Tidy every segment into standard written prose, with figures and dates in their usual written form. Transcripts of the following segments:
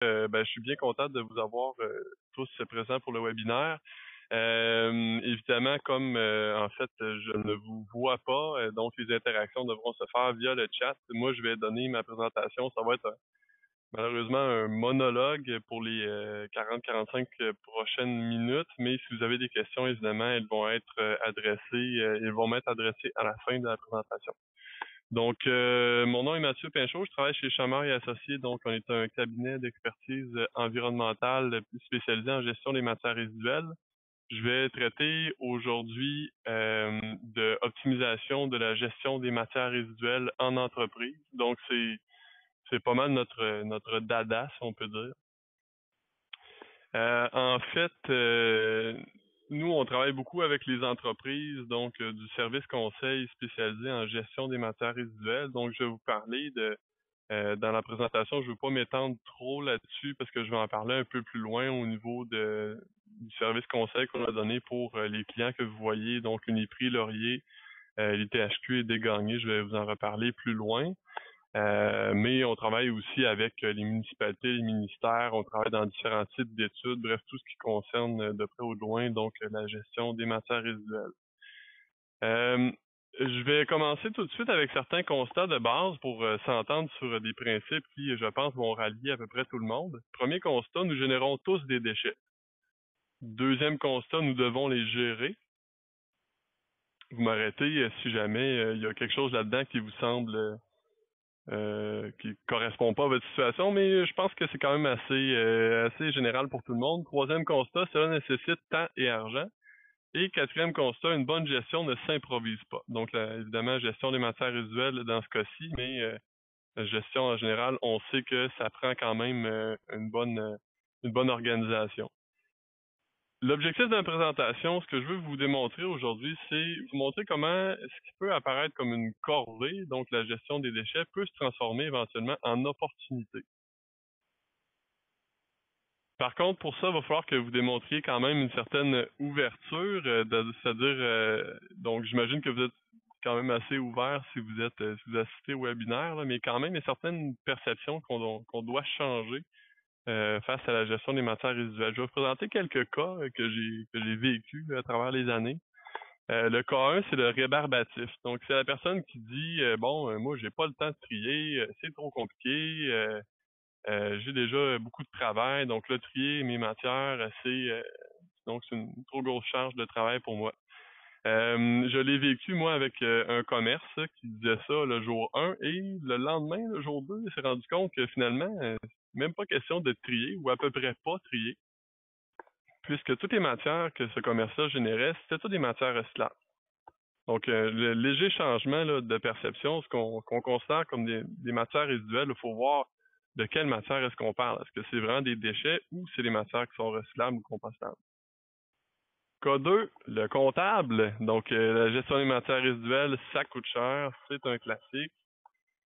Je suis bien content de vous avoir tous présents pour le webinaire. Évidemment, comme en fait, je ne vous vois pas, donc les interactions devront se faire via le chat. Moi, je vais donner ma présentation. Ça va être malheureusement un monologue pour les 40-45 prochaines minutes, mais si vous avez des questions, évidemment, elles vont être elles vont m'être adressées à la fin de la présentation. Donc, mon nom est Mathieu Pinchot, je travaille chez Chamard et Associés, donc on est un cabinet d'expertise environnementale spécialisé en gestion des matières résiduelles. Je vais traiter aujourd'hui de optimisation de la gestion des matières résiduelles en entreprise. Donc, c'est pas mal notre dada, si on peut dire. En fait, nous, on travaille beaucoup avec les entreprises, donc du service conseil spécialisé en gestion des matières résiduelles. Donc, je vais vous parler dans la présentation, je ne veux pas m'étendre trop là-dessus parce que je vais en parler un peu plus loin au niveau du service conseil qu'on a donné pour les clients que vous voyez, donc Uniprix, Laurier, les THQ et Desgagnés. Je vais vous en reparler plus loin. Mais on travaille aussi avec les municipalités, les ministères, on travaille dans différents types d'études, bref, tout ce qui concerne de près ou de loin, donc la gestion des matières résiduelles. Je vais commencer tout de suite avec certains constats de base pour s'entendre sur des principes qui, je pense, vont rallier à peu près tout le monde. Premier constat, nous générons tous des déchets. Deuxième constat, nous devons les gérer. Vous m'arrêtez si jamais il y a quelque chose là-dedans qui vous semble qui correspond pas à votre situation, mais je pense que c'est quand même assez général pour tout le monde. Troisième constat, cela nécessite temps et argent. Et quatrième constat, une bonne gestion ne s'improvise pas. Donc, évidemment, gestion des matières résiduelles dans ce cas-ci, mais la gestion en général, on sait que ça prend quand même une bonne organisation. L'objectif de la présentation, ce que je veux vous démontrer aujourd'hui, c'est vous montrer comment ce qui peut apparaître comme une corvée, donc la gestion des déchets, peut se transformer éventuellement en opportunité. Par contre, pour ça, il va falloir que vous démontriez quand même une certaine ouverture, c'est-à-dire, donc j'imagine que vous êtes quand même assez ouvert si vous assistez au webinaire, là, mais quand même, il y a certaines perceptions qu'on doit changer face à la gestion des matières résiduelles. Je vais vous présenter quelques cas que j'ai vécus à travers les années. Le cas 1, c'est le rébarbatif. Donc, c'est la personne qui dit moi, j'ai pas le temps de trier, c'est trop compliqué, j'ai déjà beaucoup de travail, donc là, trier mes matières, donc c'est une trop grosse charge de travail pour moi. Je l'ai vécu, moi, avec un commerce qui disait ça le jour 1 et le lendemain, le jour 2, il s'est rendu compte que finalement, même pas question de trier ou à peu près pas trier, puisque toutes les matières que ce commerce-là générait, c'était toutes des matières recyclables. Donc, le léger changement là, de perception, ce qu'on considère comme des matières résiduelles, il faut voir de quelle matière est-ce qu'on parle. Est-ce que c'est vraiment des déchets ou c'est des matières qui sont recyclables ou compostables? Cas 2, le comptable. Donc, la gestion des matières résiduelles, ça coûte cher, c'est un classique.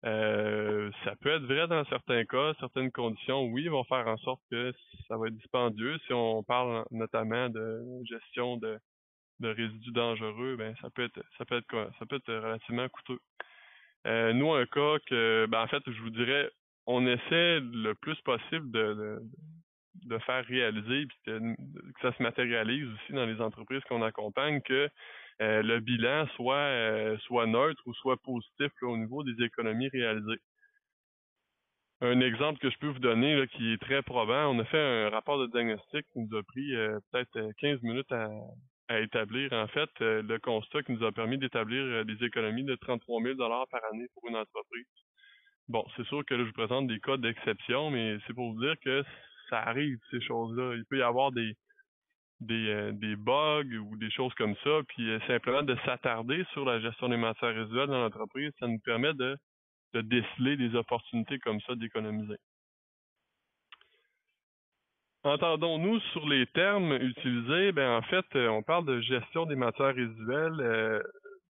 Ça peut être vrai dans certains cas, certaines conditions, oui, vont faire en sorte que ça va être dispendieux. Si on parle notamment de gestion de résidus dangereux, ben ça peut être relativement coûteux. Nous, un cas que, en fait, je vous dirais, on essaie le plus possible de faire réaliser puis que ça se matérialise aussi dans les entreprises qu'on accompagne, que le bilan soit neutre ou soit positif là, au niveau des économies réalisées. Un exemple que je peux vous donner là, qui est très probant, on a fait un rapport de diagnostic qui nous a pris peut-être 15 minutes à établir. En fait, le constat qui nous a permis d'établir des économies de 33 000 par année pour une entreprise. Bon, c'est sûr que là, je vous présente des cas d'exception, mais c'est pour vous dire que ça arrive, ces choses-là. Il peut y avoir des bugs ou des choses comme ça, puis simplement de s'attarder sur la gestion des matières résiduelles dans l'entreprise, ça nous permet de déceler des opportunités comme ça d'économiser. Entendons-nous sur les termes utilisés, en fait, on parle de gestion des matières résiduelles.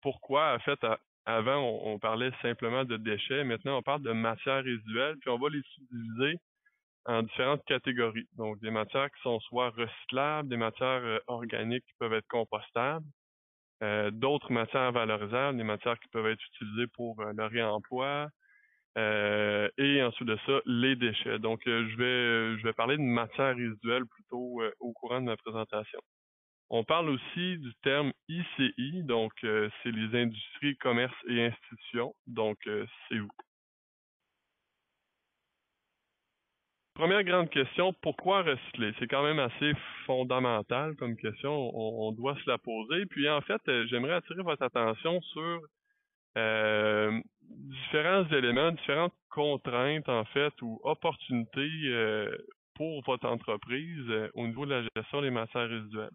Pourquoi? En fait, avant, on parlait simplement de déchets. Maintenant, on parle de matières résiduelles, puis on va les subdiviser en différentes catégories. Donc, des matières qui sont soit recyclables, des matières organiques qui peuvent être compostables, d'autres matières valorisables, des matières qui peuvent être utilisées pour le réemploi, Et ensuite de ça, les déchets. Donc, je vais parler de matière résiduelle plutôt au courant de ma présentation. On parle aussi du terme ICI, donc c'est les industries, commerces et institutions. Donc, c'est vous. Première grande question, pourquoi recycler? C'est quand même assez fondamental comme question, on doit se la poser. Puis en fait, j'aimerais attirer votre attention sur différents éléments, différentes contraintes en fait ou opportunités pour votre entreprise au niveau de la gestion des matières résiduelles.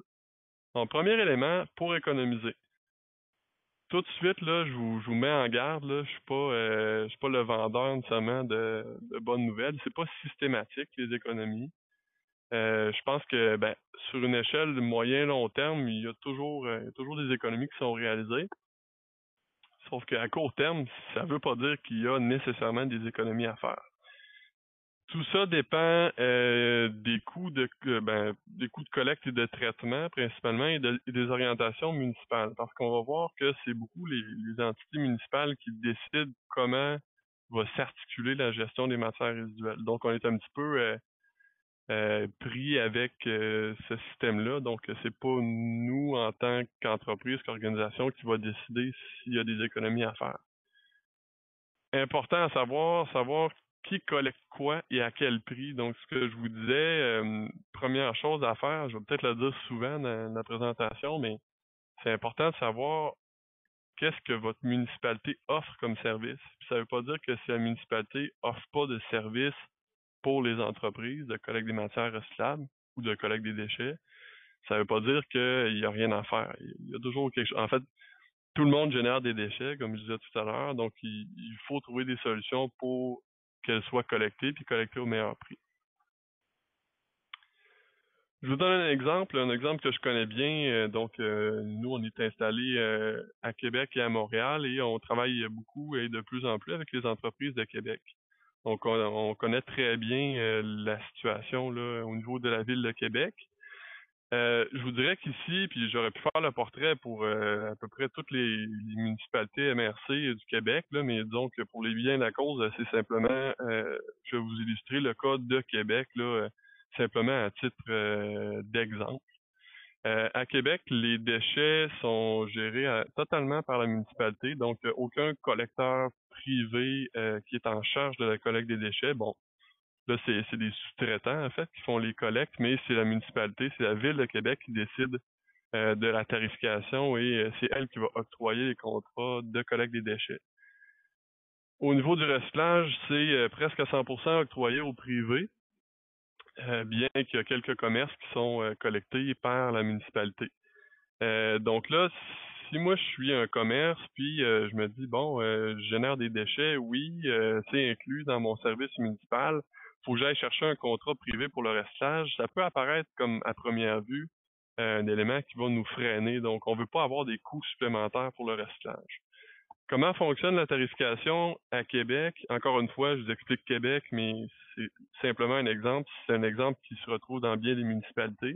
Donc, premier élément, pour économiser. Tout de suite, là, je vous mets en garde, là, je suis pas le vendeur nécessairement de bonnes nouvelles. C'est pas systématique, les économies. Je pense que ben, sur une échelle de moyen-long terme, il y a toujours des économies qui sont réalisées. Sauf qu'à court terme, ça veut pas dire qu'il y a nécessairement des économies à faire. Tout ça dépend des coûts de collecte et de traitement principalement et des orientations municipales. Parce qu'on va voir que c'est beaucoup les entités municipales qui décident comment va s'articuler la gestion des matières résiduelles. Donc on est un petit peu pris avec ce système-là. Donc c'est pas nous en tant qu'entreprise, qu'organisation qui va décider s'il y a des économies à faire. Important à savoir qui collecte quoi et à quel prix. Donc, ce que je vous disais, première chose à faire, je vais peut-être le dire souvent dans la présentation, mais c'est important de savoir qu'est-ce que votre municipalité offre comme service. Puis ça ne veut pas dire que si la municipalité offre pas de service pour les entreprises de collecte des matières recyclables ou de collecte des déchets, ça ne veut pas dire qu'il n'y a rien à faire. Il y a toujours quelque chose. En fait, tout le monde génère des déchets, comme je disais tout à l'heure, donc il faut trouver des solutions pour qu'elles soient collectées puis collectées au meilleur prix. Je vous donne un exemple que je connais bien. Nous, on est installés à Québec et à Montréal et on travaille beaucoup et de plus en plus avec les entreprises de Québec. Donc, on connaît très bien la situation là, au niveau de la ville de Québec. Je vous dirais qu'ici, puis j'aurais pu faire le portrait pour à peu près toutes les municipalités MRC du Québec, là, mais disons que pour les biens de la cause, c'est simplement, je vais vous illustrer le cas de Québec, là, simplement à titre d'exemple. À Québec, les déchets sont gérés totalement par la municipalité, donc aucun collecteur privé qui est en charge de la collecte des déchets. Bon, là, c'est des sous-traitants, en fait, qui font les collectes, mais c'est la municipalité, c'est la Ville de Québec qui décide de la tarification et c'est elle qui va octroyer les contrats de collecte des déchets. Au niveau du recyclage, c'est presque à 100% octroyé au privé, bien qu'il y a quelques commerces qui sont collectés par la municipalité. Donc là, si moi je suis un commerce, puis je me dis, bon, je génère des déchets, oui, c'est inclus dans mon service municipal, faut que j'aille chercher un contrat privé pour le recyclage, ça peut apparaître comme à première vue un élément qui va nous freiner. Donc, on ne veut pas avoir des coûts supplémentaires pour le recyclage. Comment fonctionne la tarification à Québec? Encore une fois, je vous explique Québec, mais c'est simplement un exemple. C'est un exemple qui se retrouve dans bien des municipalités.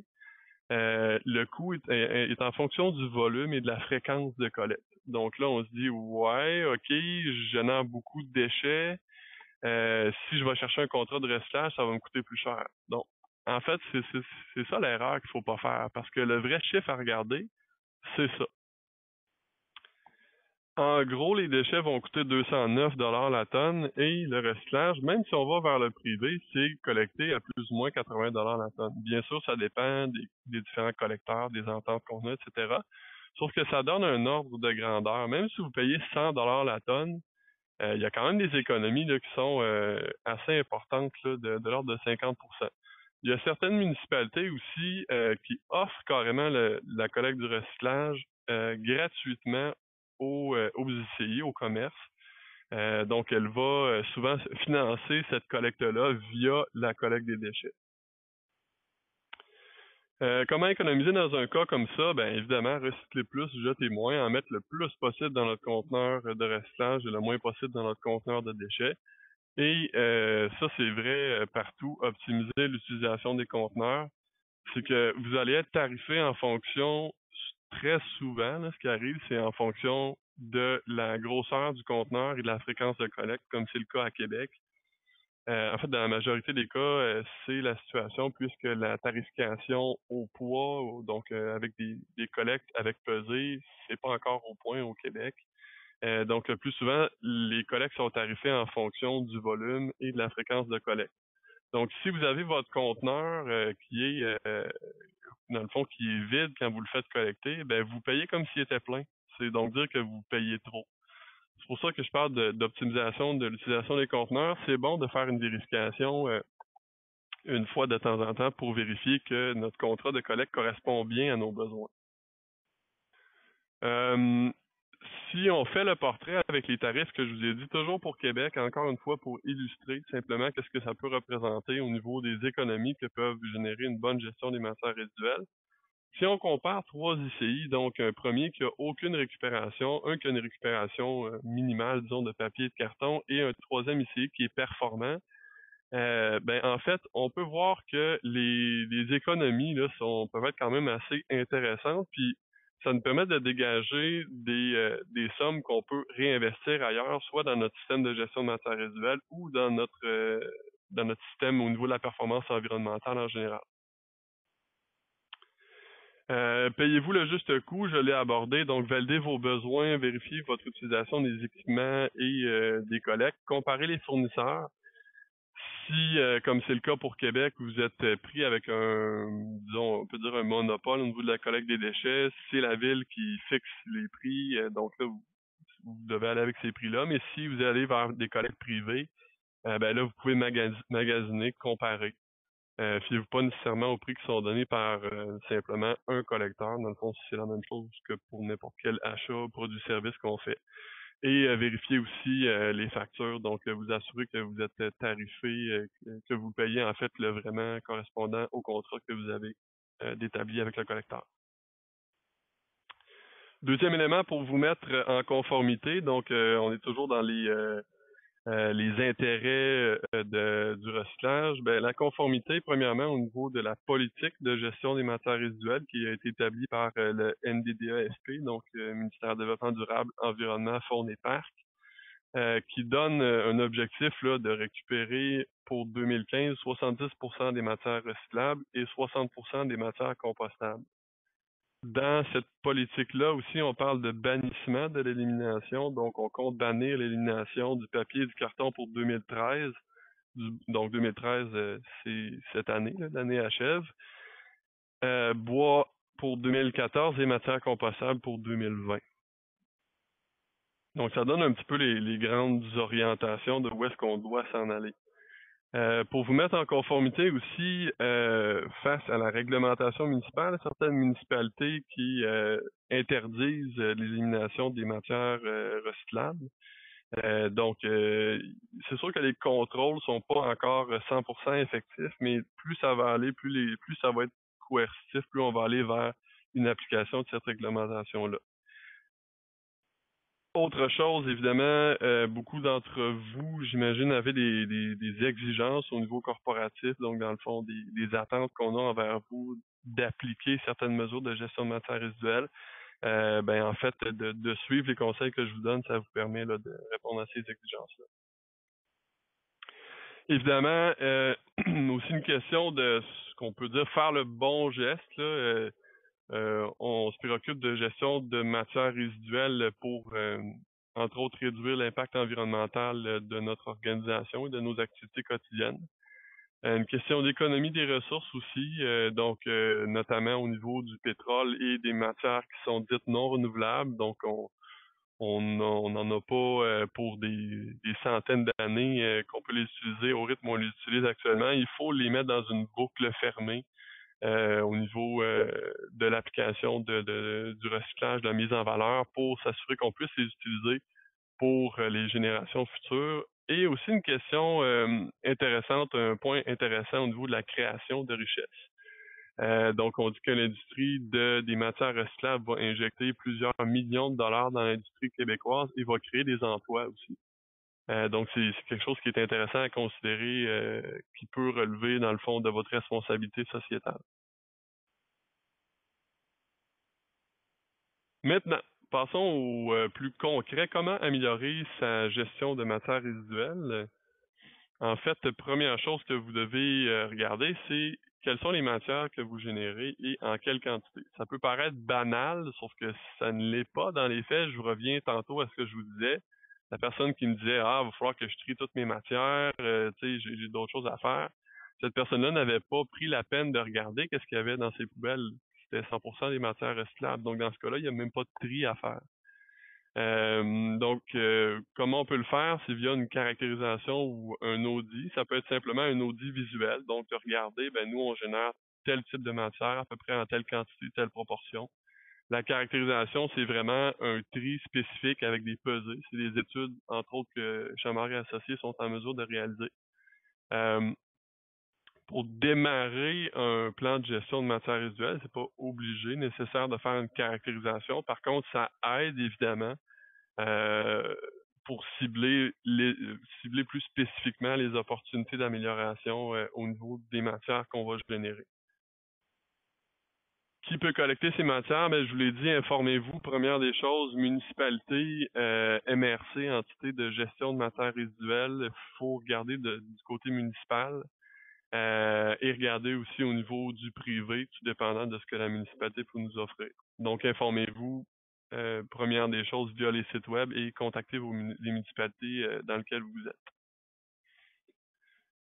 Le coût est en fonction du volume et de la fréquence de collecte. Donc là, on se dit, ouais, OK, je génère beaucoup de déchets. Si je vais chercher un contrat de recyclage, ça va me coûter plus cher. Donc, en fait, c'est ça l'erreur qu'il faut pas faire, parce que le vrai chiffre à regarder, c'est ça. En gros, les déchets vont coûter 209 la tonne et le recyclage, même si on va vers le privé, c'est collecté à plus ou moins 80 la tonne. Bien sûr, ça dépend des différents collecteurs, des ententes qu'on a, etc. Sauf que ça donne un ordre de grandeur. Même si vous payez 100 la tonne, il y a quand même des économies là, qui sont assez importantes là, de l'ordre de 50%. Il y a certaines municipalités aussi qui offrent carrément la collecte du recyclage gratuitement aux ICI, au commerce. Donc, elle va souvent financer cette collecte-là via la collecte des déchets. Comment économiser dans un cas comme ça? Ben évidemment, recycler plus, jeter moins, en mettre le plus possible dans notre conteneur de recyclage et le moins possible dans notre conteneur de déchets. Et ça, c'est vrai partout. Optimiser l'utilisation des conteneurs. C'est que vous allez être tarifé en fonction, très souvent, là, ce qui arrive, c'est en fonction de la grosseur du conteneur et de la fréquence de collecte, comme c'est le cas à Québec. En fait, dans la majorité des cas, c'est la situation puisque la tarification au poids, donc avec des collectes avec pesée, c'est pas encore au point au Québec. Donc, le plus souvent, les collectes sont tarifées en fonction du volume et de la fréquence de collecte. Donc, si vous avez votre conteneur qui est, dans le fond, qui est vide quand vous le faites collecter, ben vous payez comme s'il était plein. C'est donc dire que vous payez trop. C'est pour ça que je parle d'optimisation de l'utilisation des conteneurs. C'est bon de faire une vérification une fois de temps en temps pour vérifier que notre contrat de collecte correspond bien à nos besoins. Si on fait le portrait avec les tarifs que je vous ai dit, toujours pour Québec, encore une fois pour illustrer simplement qu'est-ce que ça peut représenter au niveau des économies que peuvent générer une bonne gestion des matières résiduelles. Si on compare trois ICI, donc un premier qui a aucune récupération, un qui a une récupération minimale, disons, de papier et de carton, et un troisième ICI qui est performant, ben en fait, on peut voir que les économies là, peuvent être quand même assez intéressantes, puis ça nous permet de dégager des sommes qu'on peut réinvestir ailleurs, soit dans notre système de gestion de matières résiduelles ou dans notre système au niveau de la performance environnementale en général. Payez-vous le juste coût, je l'ai abordé, donc validez vos besoins, vérifiez votre utilisation des équipements et des collectes, comparez les fournisseurs. Si, comme c'est le cas pour Québec, vous êtes pris avec disons, on peut dire un monopole au niveau de la collecte des déchets, c'est la ville qui fixe les prix, donc là, vous devez aller avec ces prix-là. Mais si vous allez vers des collectes privées, ben là, vous pouvez magasiner, comparer. Fiez-vous pas nécessairement aux prix qui sont donnés par simplement un collecteur. Dans le fond, c'est la même chose que pour n'importe quel achat, produit, service qu'on fait. Et vérifiez aussi les factures, donc vous assurez que vous êtes tarifé, que vous payez en fait le vraiment correspondant au contrat que vous avez d'établi avec le collecteur. Deuxième élément pour vous mettre en conformité, donc on est toujours dans les intérêts du recyclage. Ben, la conformité, premièrement, au niveau de la politique de gestion des matières résiduelles qui a été établie par le NDDASP, donc Ministère du Développement durable, Environnement, Faune et Parc, qui donne un objectif là, de récupérer pour 2015 70% des matières recyclables et 60% des matières compostables. Dans cette politique-là aussi, on parle de bannissement de l'élimination. Donc, on compte bannir l'élimination du papier et du carton pour 2013. Donc, 2013, c'est cette année, l'année achève. Bois pour 2014 et matières compostables pour 2020. Donc, ça donne un petit peu les grandes orientations de où est-ce qu'on doit s'en aller. Pour vous mettre en conformité aussi face à la réglementation municipale, certaines municipalités qui interdisent l'élimination des matières recyclables. Donc, c'est sûr que les contrôles sont pas encore 100% effectifs, mais plus ça va aller, plus ça va être coercitif, plus on va aller vers une application de cette réglementation-là. Autre chose, évidemment, beaucoup d'entre vous, j'imagine, avaient des exigences au niveau corporatif, donc dans le fond, des attentes qu'on a envers vous d'appliquer certaines mesures de gestion de matières résiduelles. Ben en fait, de suivre les conseils que je vous donne, ça vous permet là, de répondre à ces exigences-là. Évidemment, aussi une question de ce qu'on peut dire faire le bon geste. Là, on se préoccupe de gestion de matières résiduelles pour, entre autres, réduire l'impact environnemental de notre organisation et de nos activités quotidiennes. Une question d'économie des ressources aussi, donc notamment au niveau du pétrole et des matières qui sont dites non renouvelables. Donc, on n'en a pas pour des centaines d'années qu'on peut les utiliser au rythme où on les utilise actuellement. Il faut les mettre dans une boucle fermée au niveau de l'application du recyclage, de la mise en valeur pour s'assurer qu'on puisse les utiliser pour les générations futures. Et aussi une question intéressante, un point intéressant au niveau de la création de richesses. Donc, on dit que l'industrie des matières recyclables va injecter plusieurs millions de dollars dans l'industrie québécoise et va créer des emplois aussi. Donc, c'est quelque chose qui est intéressant à considérer, qui peut relever, dans le fond, de votre responsabilité sociétale. Maintenant, Passons au plus concret. Comment améliorer sa gestion de matières résiduelles? En fait, première chose que vous devez regarder, c'est quelles sont les matières que vous générez et en quelle quantité. Ça peut paraître banal, sauf que ça ne l'est pas dans les faits. Je vous reviens tantôt à ce que je vous disais. La personne qui me disait il va falloir que je trie toutes mes matières, tu sais, j'ai d'autres choses à faire. Cette personne-là n'avait pas pris la peine de regarder qu'est-ce qu'il y avait dans ses poubelles. C'était 100% des matières recyclables. Donc, dans ce cas-là, il n'y a même pas de tri à faire. Comment on peut le faire? C'est via une caractérisation ou un audit. Ça peut être simplement un audit visuel. Donc, de regarder, nous, on génère tel type de matière, à peu près en telle quantité, telle proportion. La caractérisation, c'est vraiment un tri spécifique avec des pesées. C'est des études, entre autres, que Chamard et Associés sont en mesure de réaliser. Euh, pour démarrer un plan de gestion de matières résiduelles, c'est pas obligé, nécessaire de faire une caractérisation. Par contre, ça aide évidemment euh, pour cibler plus spécifiquement les opportunités d'amélioration au niveau des matières qu'on va générer. Qui peut collecter ces matières? Je vous l'ai dit, informez-vous. Première des choses, municipalité, MRC, entité de gestion de matières résiduelles. Il faut regarder du côté municipal et regarder aussi au niveau du privé, tout dépendant de ce que la municipalité peut nous offrir. Donc, informez-vous, première des choses, via les sites web et contactez les municipalités dans lesquelles vous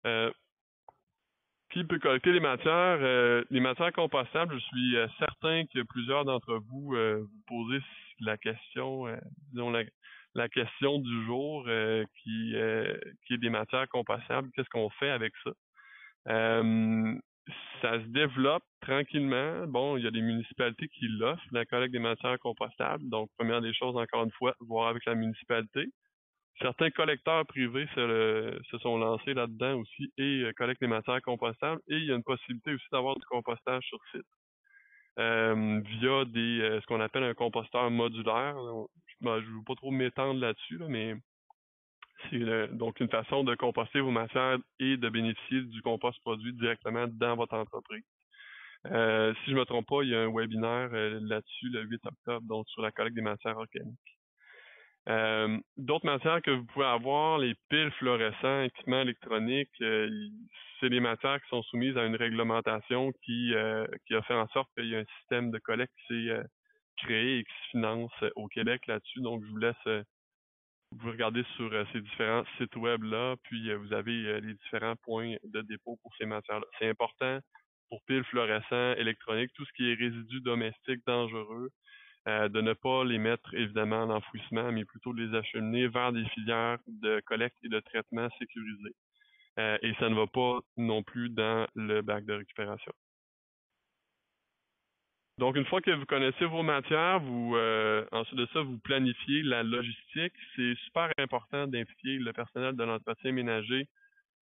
êtes. Qui peut collecter les matières? Les matières compostables, je suis certain que plusieurs d'entre vous vous posez la question, disons la question du jour qui est des matières compostables. Qu'est-ce qu'on fait avec ça? Ça se développe tranquillement. Bon, il y a des municipalités qui l'offrent, la collecte des matières compostables. Donc, première des choses, encore une fois, voir avec la municipalité. Certains collecteurs privés se sont lancés là-dedans aussi et collectent les matières compostables. Et il y a une possibilité aussi d'avoir du compostage sur site via ce qu'on appelle un composteur modulaire. Je ne veux pas trop m'étendre là-dessus, mais c'est donc une façon de composter vos matières et de bénéficier du compost produit directement dans votre entreprise. Si je ne me trompe pas, il y a un webinaire là-dessus le 8 octobre, donc sur la collecte des matières organiques. D'autres matières que vous pouvez avoir, les piles fluorescents, équipements électroniques, c'est des matières qui sont soumises à une réglementation qui a fait en sorte qu'il y a un système de collecte qui s'est créé et qui se finance au Québec là-dessus. Donc, je vous laisse vous regarder sur ces différents sites web-là, puis vous avez les différents points de dépôt pour ces matières-là. C'est important pour piles fluorescents, électroniques, tout ce qui est résidus domestiques dangereux, de ne pas les mettre évidemment en enfouissement, mais plutôt de les acheminer vers des filières de collecte et de traitement sécurisées. Et ça ne va pas non plus dans le bac de récupération. Donc, une fois que vous connaissez vos matières, ensuite de ça, vous planifiez la logistique. C'est super important d'impliquer le personnel de l'entretien ménager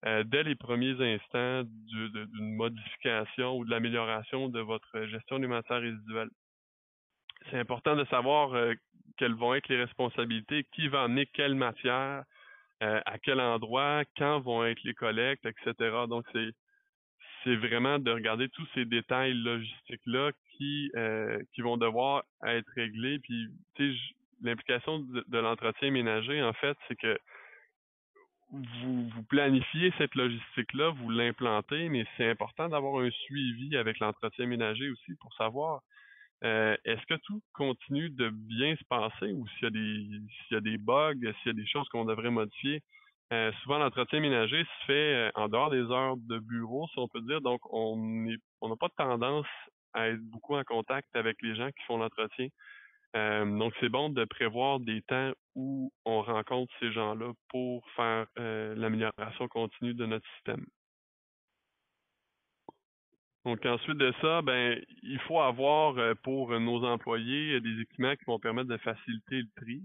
dès les premiers instants d'une modification ou de l'amélioration de votre gestion des matières résiduelles. C'est important de savoir quelles vont être les responsabilités, qui va amener quelle matière, à quel endroit, quand vont être les collectes, etc. Donc, c'est vraiment de regarder tous ces détails logistiques-là qui vont devoir être réglés. Puis, tu sais, l'implication de l'entretien ménager, en fait, c'est que vous planifiez cette logistique-là, vous l'implantez, mais c'est important d'avoir un suivi avec l'entretien ménager aussi pour savoir est-ce que tout continue de bien se passer ou s'il y a des bugs, s'il y a des choses qu'on devrait modifier. Souvent, l'entretien ménager se fait en dehors des heures de bureau, si on peut dire. Donc, on n'a pas tendance à être beaucoup en contact avec les gens qui font l'entretien. Donc, c'est bon de prévoir des temps où on rencontre ces gens-là pour faire l'amélioration continue de notre système. Donc ensuite de ça, il faut avoir pour nos employés des équipements qui vont permettre de faciliter le tri.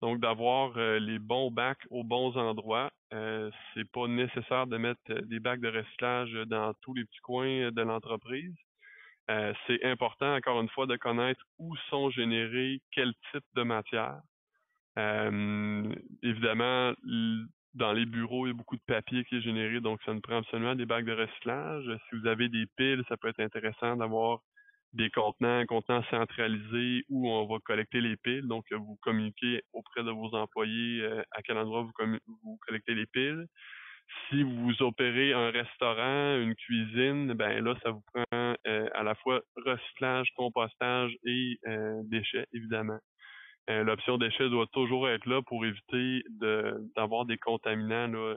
Donc d'avoir les bons bacs aux bons endroits. C'est pas nécessaire de mettre des bacs de recyclage dans tous les petits coins de l'entreprise. C'est important, encore une fois, de connaître où sont générés quel type de matière. Évidemment, dans les bureaux, il y a beaucoup de papier qui est généré, donc ça nous prend absolument des bacs de recyclage. Si vous avez des piles, ça peut être intéressant d'avoir des contenants centralisés où on va collecter les piles. Donc, vous communiquez auprès de vos employés à quel endroit vous collectez les piles. Si vous opérez un restaurant, une cuisine, ben là, ça vous prend à la fois recyclage, compostage et déchets, évidemment. L'option déchets doit toujours être là pour éviter d'avoir des contaminants, là,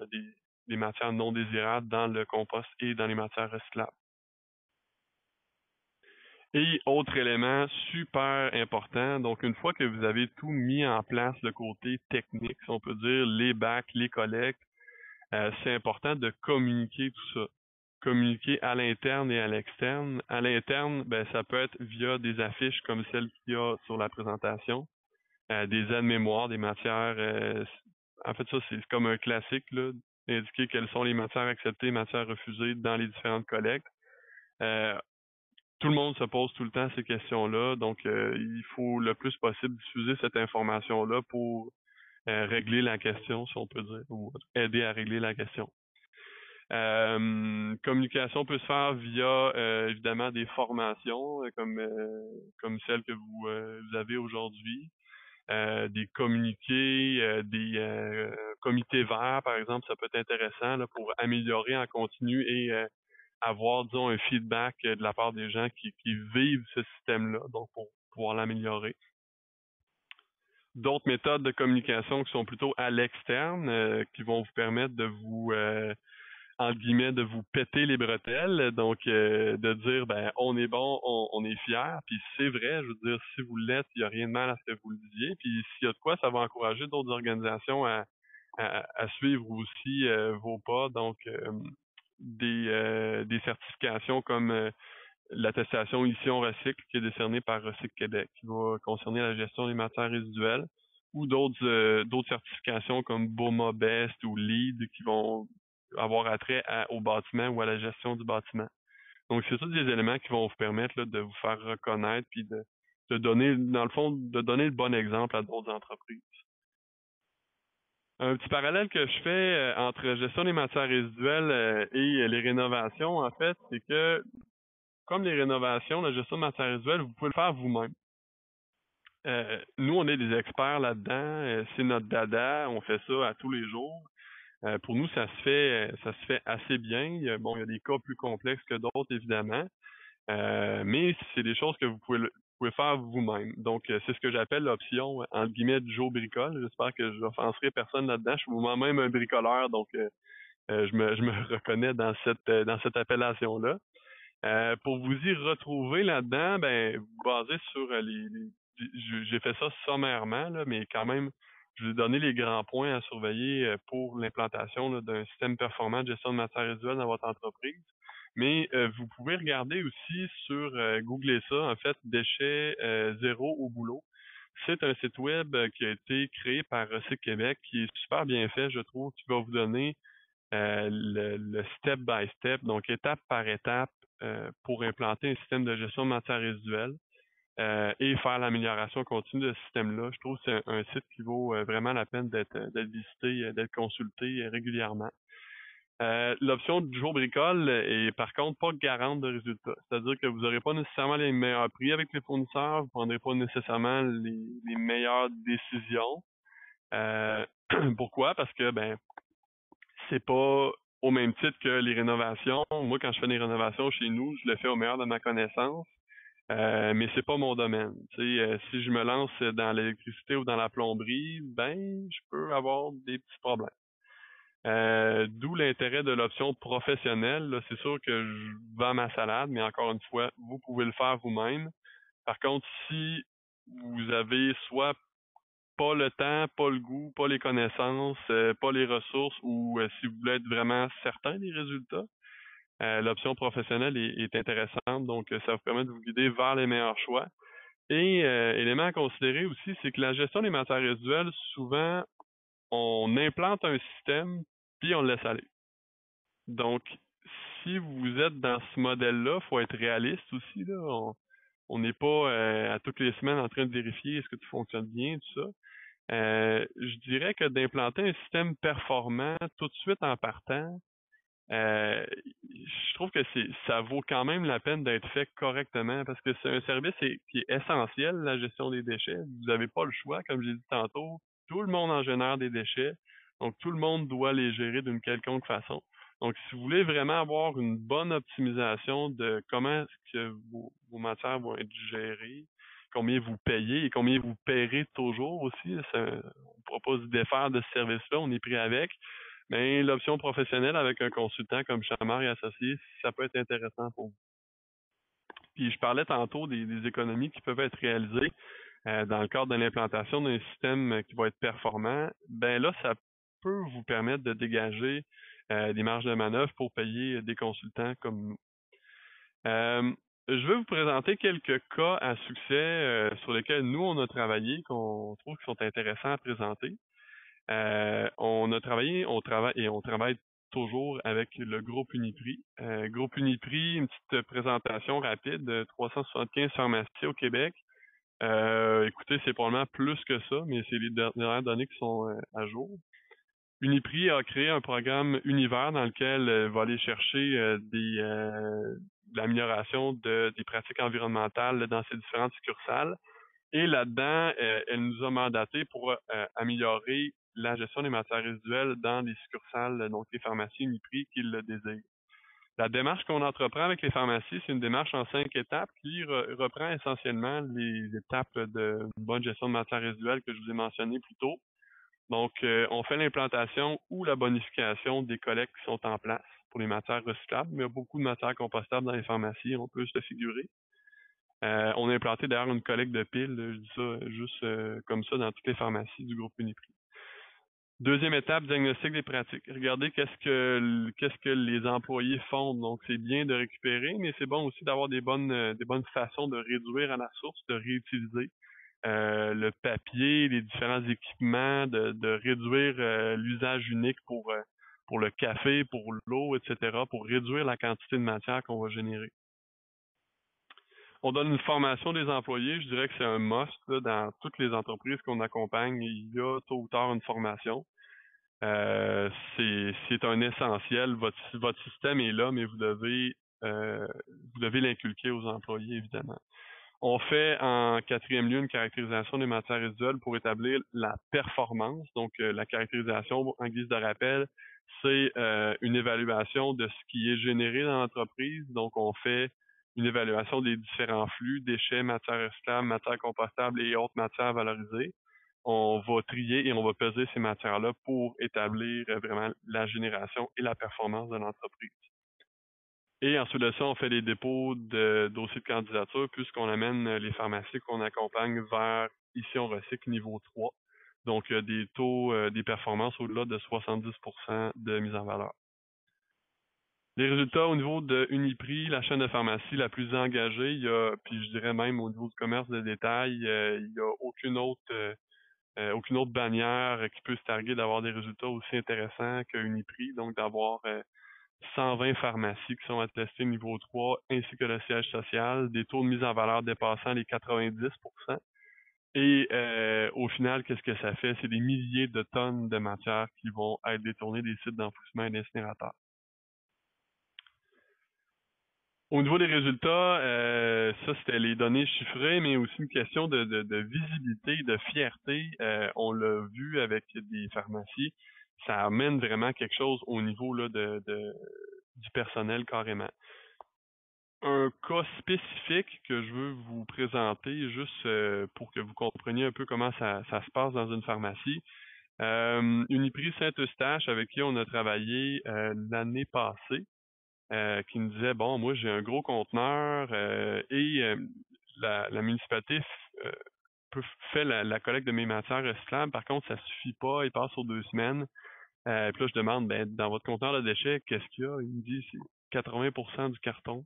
des matières non désirables dans le compost et dans les matières recyclables. Et autre élément super important, donc une fois que vous avez tout mis en place, le côté technique, si on peut dire, les bacs, les collectes, c'est important de communiquer tout ça. Communiquer à l'interne et à l'externe. À l'interne, ben, ça peut être via des affiches comme celle qu'il y a sur la présentation, des aides-mémoires, des matières. En fait, ça, c'est comme un classique, là, indiquer quelles sont les matières acceptées, matières refusées dans les différentes collectes. Euh, Tout le monde se pose tout le temps ces questions-là, donc il faut le plus possible diffuser cette information-là pour régler la question, si on peut dire, ou aider à régler la question. Communication peut se faire via évidemment des formations comme celle que vous avez aujourd'hui, des communiqués, des comités verts, par exemple, ça peut être intéressant là, pour améliorer en continu et avoir, disons, un feedback de la part des gens qui vivent ce système-là, donc pour pouvoir l'améliorer. D'autres méthodes de communication qui sont plutôt à l'externe, qui vont vous permettre de vous entre guillemets, de vous péter les bretelles, donc de dire ben on est bon, on est fier, puis c'est vrai, je veux dire, si vous l'êtes, il n'y a rien de mal à ce que vous le disiez, puis s'il y a de quoi, ça va encourager d'autres organisations à suivre aussi vos pas, donc des certifications comme l'attestation Ici on recycle qui est décernée par Recycle Québec, qui va concerner la gestion des matières résiduelles, ou d'autres certifications comme BOMA Best ou LEED qui vont avoir attrait au bâtiment ou à la gestion du bâtiment. Donc, c'est tous des éléments qui vont vous permettre là, de vous faire reconnaître puis de donner, dans le fond, de donner le bon exemple à d'autres entreprises. Un petit parallèle que je fais entre gestion des matières résiduelles et les rénovations, en fait, c'est que comme les rénovations, la gestion de matières résiduelles, vous pouvez le faire vous-même. Nous, on est des experts là-dedans. C'est notre dada. On fait ça à tous les jours. Pour nous, ça se fait assez bien. Il y a des cas plus complexes que d'autres, évidemment. Mais c'est des choses que vous pouvez faire vous-même. Donc, c'est ce que j'appelle l'option, entre guillemets, du Joe bricole. J'espère que je n'offenserai personne là-dedans. Je suis moi-même un bricoleur, donc je me reconnais dans cette appellation-là. Pour vous y retrouver là-dedans, ben, vous basez sur j'ai fait ça sommairement, là, mais quand même, je vous ai donné les grands points à surveiller pour l'implantation d'un système performant de gestion de matières résiduelles dans votre entreprise. Mais vous pouvez regarder aussi sur googler ça, en fait, déchets zéro au boulot. C'est un site web qui a été créé par Recycle Québec, qui est super bien fait, je trouve, qui va vous donner le step by step, donc étape par étape, pour implanter un système de gestion de matières résiduelles et faire l'amélioration continue de ce système-là. Je trouve que c'est un site qui vaut vraiment la peine d'être visité, d'être consulté régulièrement. L'option du jour bricole est par contre pas garante de résultats. C'est-à-dire que vous n'aurez pas nécessairement les meilleurs prix avec les fournisseurs, vous ne prendrez pas nécessairement les meilleures décisions. Pourquoi? Parce que c'est pas au même titre que les rénovations. Moi, quand je fais des rénovations chez nous, je le fais au meilleur de ma connaissance. Mais c'est pas mon domaine. Si je me lance dans l'électricité ou dans la plomberie, je peux avoir des petits problèmes. D'où l'intérêt de l'option professionnelle. Là, c'est sûr que je vends ma salade, mais encore une fois, vous pouvez le faire vous-même. Par contre, si vous avez soit pas le temps, pas le goût, pas les connaissances, pas les ressources, ou si vous voulez être vraiment certain des résultats, l'option professionnelle est intéressante, donc ça vous permet de vous guider vers les meilleurs choix. Et élément à considérer aussi, c'est que la gestion des matières résiduelles, souvent, on implante un système, puis on le laisse aller. Donc, si vous êtes dans ce modèle-là, il faut être réaliste aussi. Là. On n'est pas à toutes les semaines en train de vérifier est-ce que tout fonctionne bien, tout ça. Je dirais que d'implanter un système performant tout de suite en partant, Je trouve que ça vaut quand même la peine d'être fait correctement parce que c'est un service qui est essentiel, la gestion des déchets. Vous n'avez pas le choix, comme j'ai dit tantôt. Tout le monde en génère des déchets, donc tout le monde doit les gérer d'une quelconque façon. Donc, si vous voulez vraiment avoir une bonne optimisation de comment est-ce que vos matières vont être gérées, combien vous payez et combien vous paierez toujours aussi, on propose de défaire de ce service-là, on est pris avec. Mais l'option professionnelle avec un consultant comme Chamard et Associés, ça peut être intéressant pour vous. Puis je parlais tantôt des économies qui peuvent être réalisées dans le cadre de l'implantation d'un système qui va être performant. Ben là, ça peut vous permettre de dégager des marges de manœuvre pour payer des consultants comme nous. Je vais vous présenter quelques cas à succès sur lesquels nous, on a travaillé, qu'on trouve qui sont intéressants à présenter. On a travaillé, on travaille toujours avec le groupe Uniprix. Groupe Uniprix, une petite présentation rapide de 375 pharmacies au Québec. Écoutez, c'est probablement plus que ça, mais c'est les dernières données qui sont à jour. Uniprix a créé un programme Univers dans lequel va aller chercher de l'amélioration des pratiques environnementales dans ses différentes succursales. Et là-dedans, elle nous a mandaté pour améliorer la gestion des matières résiduelles dans les succursales, donc les pharmacies Uniprix qui le désirent. La démarche qu'on entreprend avec les pharmacies, c'est une démarche en 5 étapes qui reprend essentiellement les étapes de bonne gestion de matières résiduelles que je vous ai mentionnées plus tôt. Donc, on fait l'implantation ou la bonification des collectes qui sont en place pour les matières recyclables, mais il y a beaucoup de matières compostables dans les pharmacies, on peut se le figurer. On a implanté d'ailleurs une collecte de piles, je dis ça juste comme ça dans toutes les pharmacies du groupe Uniprix. Deuxième étape, diagnostic des pratiques. Regardez qu'est-ce que les employés font. Donc, c'est bien de récupérer, mais c'est bon aussi d'avoir des bonnes façons de réduire à la source, de réutiliser le papier, les différents équipements, de réduire l'usage unique pour le café, pour l'eau, etc., pour réduire la quantité de matière qu'on va générer. On donne une formation des employés. Je dirais que c'est un must là, dans toutes les entreprises qu'on accompagne. Il y a tôt ou tard une formation. C'est un essentiel. Votre système est là, mais vous devez l'inculquer aux employés, évidemment. On fait en quatrième lieu une caractérisation des matières résiduelles pour établir la performance. Donc, la caractérisation, en guise de rappel, c'est une évaluation de ce qui est généré dans l'entreprise. Donc, on fait une évaluation des différents flux, déchets, matières recyclables, matières compostables et autres matières valorisées. On va trier et on va peser ces matières-là pour établir vraiment la génération et la performance de l'entreprise. Et ensuite de ça, on fait des dépôts de dossiers de candidature puisqu'on amène les pharmacies qu'on accompagne vers, ici on recycle niveau 3. Donc, des taux, des performances au-delà de 70% de mise en valeur. Les résultats au niveau de Uniprix, la chaîne de pharmacie la plus engagée, puis je dirais même au niveau du commerce de détail, il n'y a aucune autre bannière qui peut se targuer d'avoir des résultats aussi intéressants que Uniprix, donc d'avoir 120 pharmacies qui sont attestées niveau 3, ainsi que le siège social, des taux de mise en valeur dépassant les 90%. Et au final, qu'est-ce que ça fait? C'est des milliers de tonnes de matière qui vont être détournées des sites d'enfouissement et d'incinérateurs. Au niveau des résultats, ça c'était les données chiffrées, mais aussi une question de visibilité, de fierté. On l'a vu avec des pharmacies, ça amène vraiment quelque chose au niveau là, du personnel carrément. Un cas spécifique que je veux vous présenter juste pour que vous compreniez un peu comment ça se passe dans une pharmacie. Uniprix Saint-Eustache, avec qui on a travaillé l'année passée, qui me disait, bon, moi j'ai un gros conteneur et la municipalité fait la collecte de mes matières recyclables. Par contre, ça suffit pas, il passe sur 2 semaines. Puis là, je demande, ben, dans votre conteneur de déchets, qu'est-ce qu'il y a? Il me dit, c'est 80% du carton.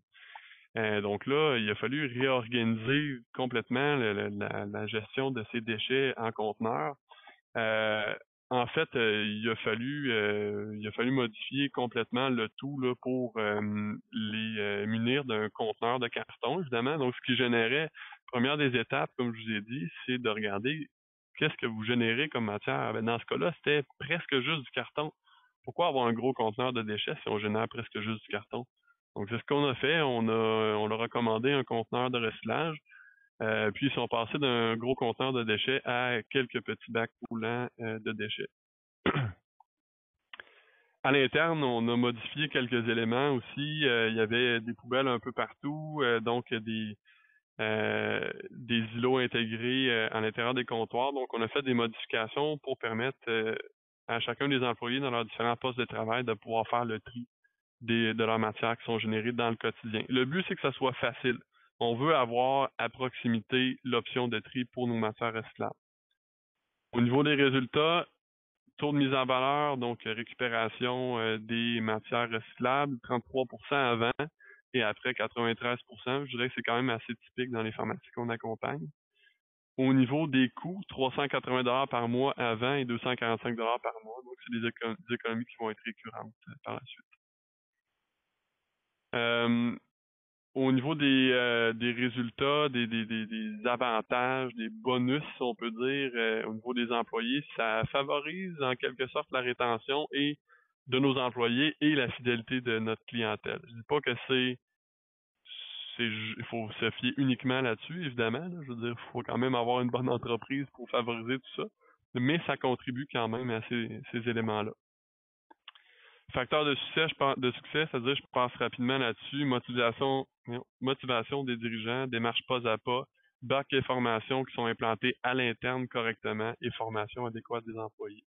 Donc là, il a fallu réorganiser complètement la gestion de ces déchets en conteneurs. En fait, il a fallu modifier complètement le tout là, pour les munir d'un conteneur de carton, évidemment. Donc, ce qui générait, première des étapes, comme je vous ai dit, c'est de regarder qu'est-ce que vous générez comme matière. Ben, dans ce cas-là, c'était presque juste du carton. pourquoi avoir un gros conteneur de déchets si on génère presque juste du carton? Donc, c'est ce qu'on a fait. On leur a commandé un conteneur de recyclage. Puis, ils sont passés d'un gros conteneur de déchets à quelques petits bacs roulants de déchets. À l'interne, on a modifié quelques éléments aussi. Il y avait des poubelles un peu partout, donc des îlots intégrés à l'intérieur des comptoirs. Donc, on a fait des modifications pour permettre à chacun des employés dans leurs différents postes de travail de pouvoir faire le tri de leurs matières qui sont générées dans le quotidien. Le but, c'est que ça soit facile. On veut avoir à proximité l'option de tri pour nos matières recyclables. Au niveau des résultats, taux de mise en valeur, donc récupération des matières recyclables, 33% avant et après 93%. Je dirais que c'est quand même assez typique dans les pharmacies qu'on accompagne. Au niveau des coûts, 380 $ par mois avant et 245 $ par mois. Donc, c'est des économies qui vont être récurrentes par la suite. Au niveau des résultats, des avantages, des bonus, si on peut dire, au niveau des employés, ça favorise en quelque sorte la rétention et de nos employés et la fidélité de notre clientèle. Je dis pas que il faut se fier uniquement là-dessus, évidemment. Là. Je veux dire, il faut quand même avoir une bonne entreprise pour favoriser tout ça, mais ça contribue quand même à ces éléments-là. Facteur de succès, c'est-à-dire, je passe rapidement là-dessus, motivation des dirigeants, démarche pas à pas, bacs et formations qui sont implantés à l'interne correctement et formation adéquate des employés.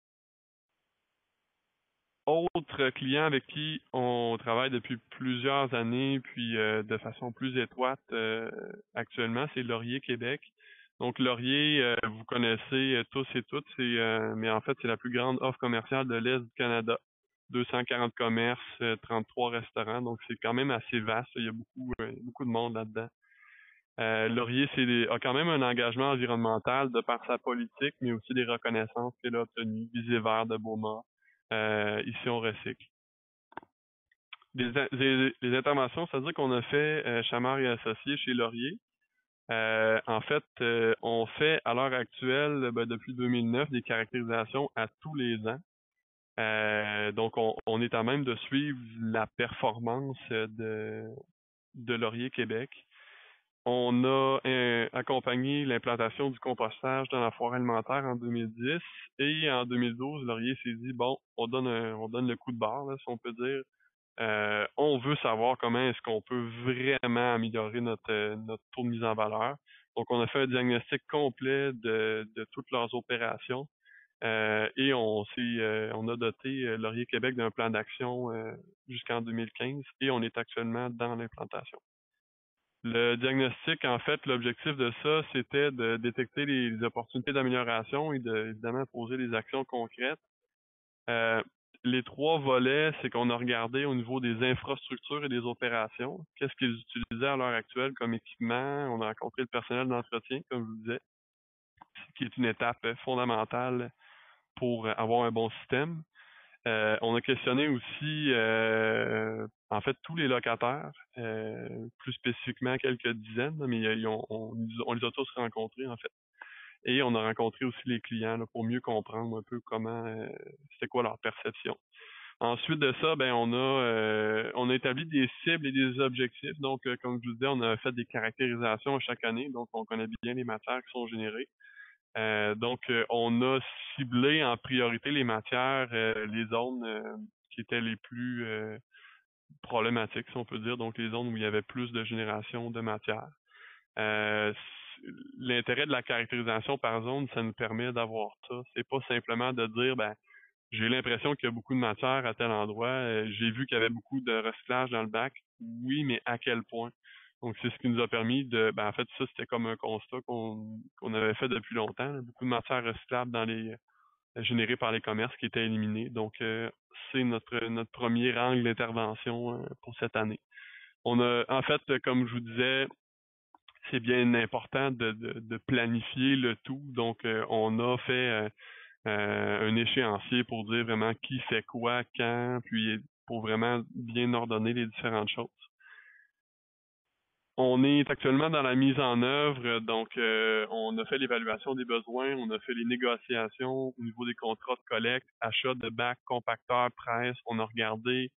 Autre client avec qui on travaille depuis plusieurs années, puis de façon plus étroite actuellement, c'est Laurier Québec. Donc Laurier, vous connaissez tous et toutes, mais en fait c'est la plus grande offre commerciale de l'Est du Canada. 240 commerces, 33 restaurants, donc c'est quand même assez vaste. Il y a beaucoup de monde là-dedans. Laurier a quand même un engagement environnemental de par sa politique, mais aussi des reconnaissances qu'elle a obtenues, Visée Vert de Beaumont, ici on recycle. Les interventions, c'est-à-dire qu'on a fait Chamard et Associés chez Laurier. En fait, on fait à l'heure actuelle, depuis 2009, des caractérisations à tous les ans. Donc, on est à même de suivre la performance de Laurier Québec. On a accompagné l'implantation du compostage dans la foire alimentaire en 2010 et en 2012, Laurier s'est dit, bon, on donne le coup de barre, là, si on peut dire. On veut savoir comment est-ce qu'on peut vraiment améliorer notre taux de mise en valeur. Donc, on a fait un diagnostic complet de toutes leurs opérations et on a doté Laurier Québec d'un plan d'action jusqu'en 2015 et on est actuellement dans l'implantation. Le diagnostic, en fait, l'objectif de ça, c'était de détecter les opportunités d'amélioration et évidemment poser des actions concrètes. Les trois volets, c'est qu'on a regardé au niveau des infrastructures et des opérations. Qu'est-ce qu'ils utilisaient à l'heure actuelle comme équipement? On a rencontré le personnel d'entretien, comme je vous disais, qui est une étape fondamentale pour avoir un bon système. On a questionné aussi, en fait, tous les locataires, plus spécifiquement quelques dizaines, mais on les a tous rencontrés, en fait. Et on a rencontré aussi les clients là, pour mieux comprendre un peu comment, c'était quoi leur perception. Ensuite de ça, on a établi des cibles et des objectifs. Donc, comme je vous disais, on a fait des caractérisations chaque année, donc on connaît bien les matières qui sont générées. On a ciblé en priorité les matières, les zones qui étaient les plus problématiques, si on peut dire, donc les zones où il y avait plus de génération de matière. L'intérêt de la caractérisation par zone, ça nous permet d'avoir ça. C'est pas simplement de dire, j'ai l'impression qu'il y a beaucoup de matière à tel endroit. J'ai vu qu'il y avait beaucoup de recyclage dans le bac. Oui, mais à quel point? Donc, c'est ce qui nous a permis en fait, ça, c'était comme un constat qu'on avait fait depuis longtemps. Là. Beaucoup de matières recyclables générées par les commerces qui étaient éliminés. Donc, c'est notre premier angle d'intervention pour cette année. On a, en fait, comme je vous disais, c'est bien important de planifier le tout. Donc, on a fait un échéancier pour dire vraiment qui fait quoi, quand, puis pour vraiment bien ordonner les différentes choses. On est actuellement dans la mise en œuvre, donc on a fait l'évaluation des besoins, on a fait les négociations au niveau des contrats de collecte, achat de bacs, compacteurs, presse, on a regardé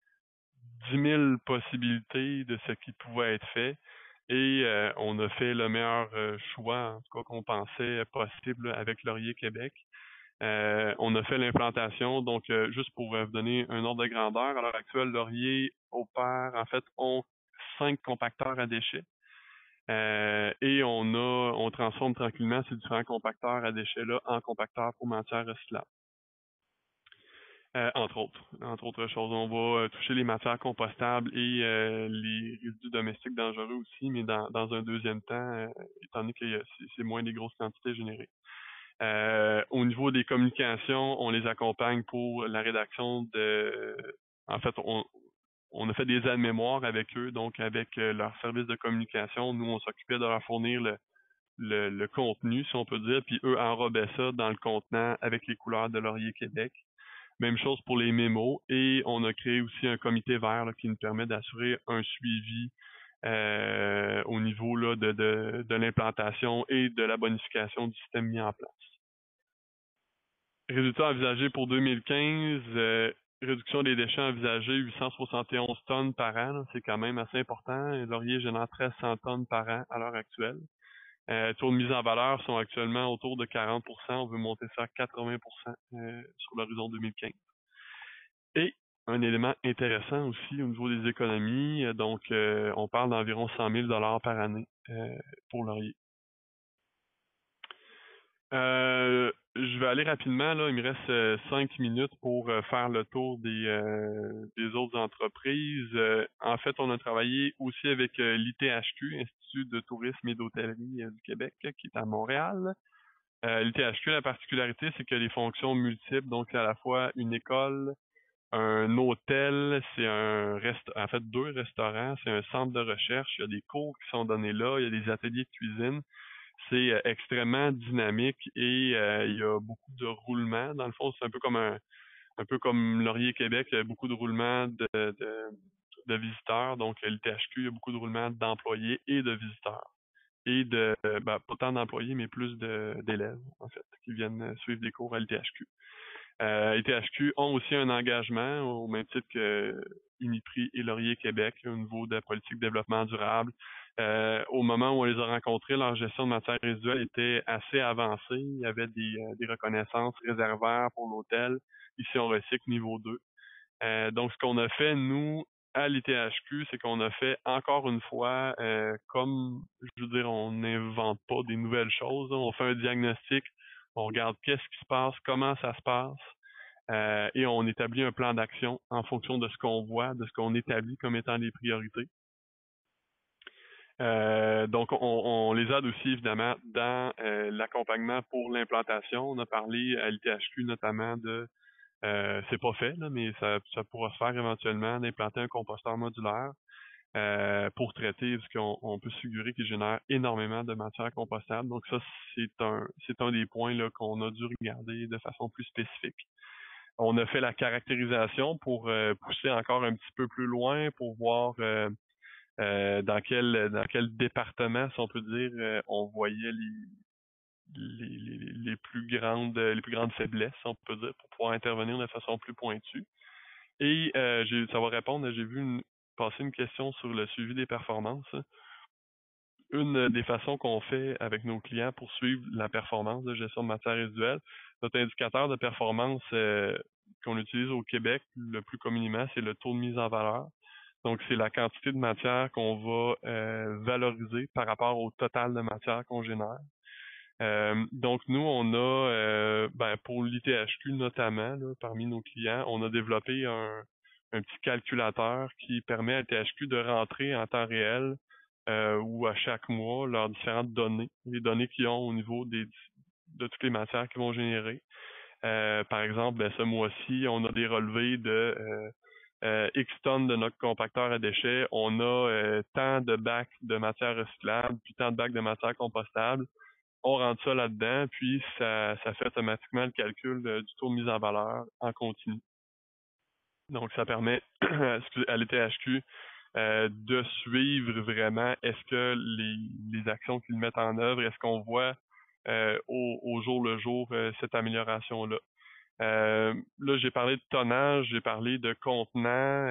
10 000 possibilités de ce qui pouvait être fait et on a fait le meilleur choix, en tout cas qu'on pensait possible avec Laurier Québec. On a fait l'implantation, donc juste pour vous donner un ordre de grandeur, à l'heure actuelle, Laurier opère, en fait, ont 5 compacteurs à déchets. Et on transforme tranquillement ces différents compacteurs à déchets-là en compacteurs pour matières recyclables. Entre autres choses, on va toucher les matières compostables et les résidus domestiques dangereux aussi, mais dans un deuxième temps, étant donné que c'est moins des grosses quantités générées. Au niveau des communications, on les accompagne pour la rédaction de... En fait, on a fait des aides-mémoires avec eux, donc avec leur service de communication. Nous, on s'occupait de leur fournir le contenu, si on peut dire, puis eux enrobaient ça dans le contenant avec les couleurs de Laurier Québec. Même chose pour les mémos, et on a créé aussi un comité vert là, qui nous permet d'assurer un suivi au niveau là, de l'implantation et de la bonification du système mis en place. Résultats envisagés pour 2015, réduction des déchets envisagés, 871 tonnes par an, c'est quand même assez important. Laurier génère 1300 tonnes par an à l'heure actuelle. Taux de mise en valeur sont actuellement autour de 40%. On veut monter ça à 80% sur l'horizon 2015. Et un élément intéressant aussi au niveau des économies, donc on parle d'environ 100 000 $ par année pour Laurier. Je vais aller rapidement, là. Il me reste 5 minutes pour faire le tour des autres entreprises. En fait, on a travaillé aussi avec l'ITHQ, Institut de tourisme et d'hôtellerie du Québec, qui est à Montréal. L'ITHQ, la particularité, c'est que les fonctions multiples, donc c'est à la fois une école, un hôtel, c'est en fait 2 restaurants, c'est un centre de recherche, il y a des cours qui sont donnés là, il y a des ateliers de cuisine. C'est extrêmement dynamique et il y a beaucoup de roulements. Dans le fond, c'est un peu comme Laurier Québec, il y a beaucoup de roulements de visiteurs. Donc, l'ITHQ, il y a beaucoup de roulements d'employés et de visiteurs. Et pas tant d'employés, mais plus d'élèves, en fait, qui viennent suivre des cours à l'ITHQ. ITHQ ont aussi un engagement au même titre que Uniprix et Laurier Québec au niveau de la politique de développement durable. Au moment où on les a rencontrés, leur gestion de matières résiduelles était assez avancée. Il y avait des reconnaissances réservaires pour l'hôtel. Ici, on recycle niveau 2. Donc, ce qu'on a fait, nous, à l'ITHQ, c'est qu'on a fait encore une fois, comme, je veux dire, on n'invente pas des nouvelles choses. On fait un diagnostic, on regarde qu'est-ce qui se passe, comment ça se passe, et on établit un plan d'action en fonction de ce qu'on voit, de ce qu'on établit comme étant des priorités. Donc, on les aide aussi, évidemment, dans l'accompagnement pour l'implantation. On a parlé à l'ITHQ notamment de c'est pas fait, là, mais ça pourra se faire éventuellement d'implanter un composteur modulaire pour traiter, parce qu'on peut se figurer qu'il génère énormément de matière compostable. Donc ça, c'est un des points là, qu'on a dû regarder de façon plus spécifique. On a fait la caractérisation pour pousser encore un petit peu plus loin pour voir dans quel département, si on peut dire, on voyait les plus grandes faiblesses, on peut dire, pour pouvoir intervenir de façon plus pointue. Et ça va répondre, j'ai vu passer une question sur le suivi des performances. Une des façons qu'on fait avec nos clients pour suivre la performance de gestion de matières résiduelles, notre indicateur de performance qu'on utilise au Québec le plus communément, c'est le taux de mise en valeur. Donc, c'est la quantité de matière qu'on va valoriser par rapport au total de matière qu'on génère. Donc, nous, on a, pour l'ITHQ notamment, là, parmi nos clients, on a développé un petit calculateur qui permet à l'ITHQ de rentrer en temps réel ou à chaque mois leurs différentes données, les données qu'ils ont au niveau de toutes les matières qu'ils vont générer. Par exemple, ce mois-ci, on a des relevés de X tonnes de notre compacteur à déchets, on a tant de bacs de matière recyclable, puis tant de bacs de matière compostable. On rentre ça là-dedans, puis ça fait automatiquement le calcul du taux de mise en valeur en continu. Donc, ça permet à l'ITHQ de suivre vraiment est-ce que les actions qu'ils mettent en œuvre, est-ce qu'on voit au jour le jour cette amélioration-là. Là, j'ai parlé de tonnage, j'ai parlé de contenant.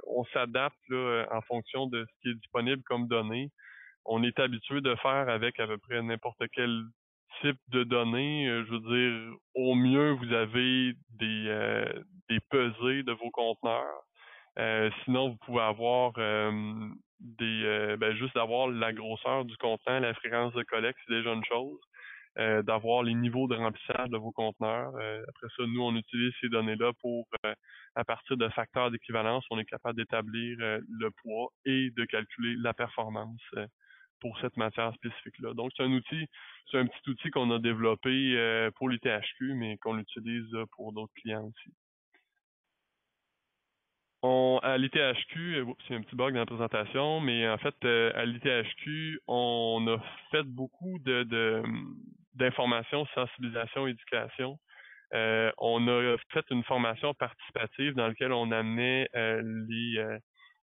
On s'adapte là, en fonction de ce qui est disponible comme données. On est habitué de faire avec à peu près n'importe quel type de données. Je veux dire, au mieux, vous avez des pesées de vos conteneurs. Sinon, vous pouvez avoir juste d'avoir la grosseur du contenant, la fréquence de collecte, c'est déjà une chose. D'avoir les niveaux de remplissage de vos conteneurs. Après ça, nous, on utilise ces données-là pour, à partir de facteurs d'équivalence, on est capable d'établir le poids et de calculer la performance pour cette matière spécifique-là. Donc, c'est un petit outil qu'on a développé pour les THQ, mais qu'on utilise pour d'autres clients aussi. À l'ITHQ, c'est un petit bug dans la présentation, mais en fait, à l'ITHQ, on a fait beaucoup d'informations, sensibilisation, éducation. On a fait une formation participative dans laquelle on amenait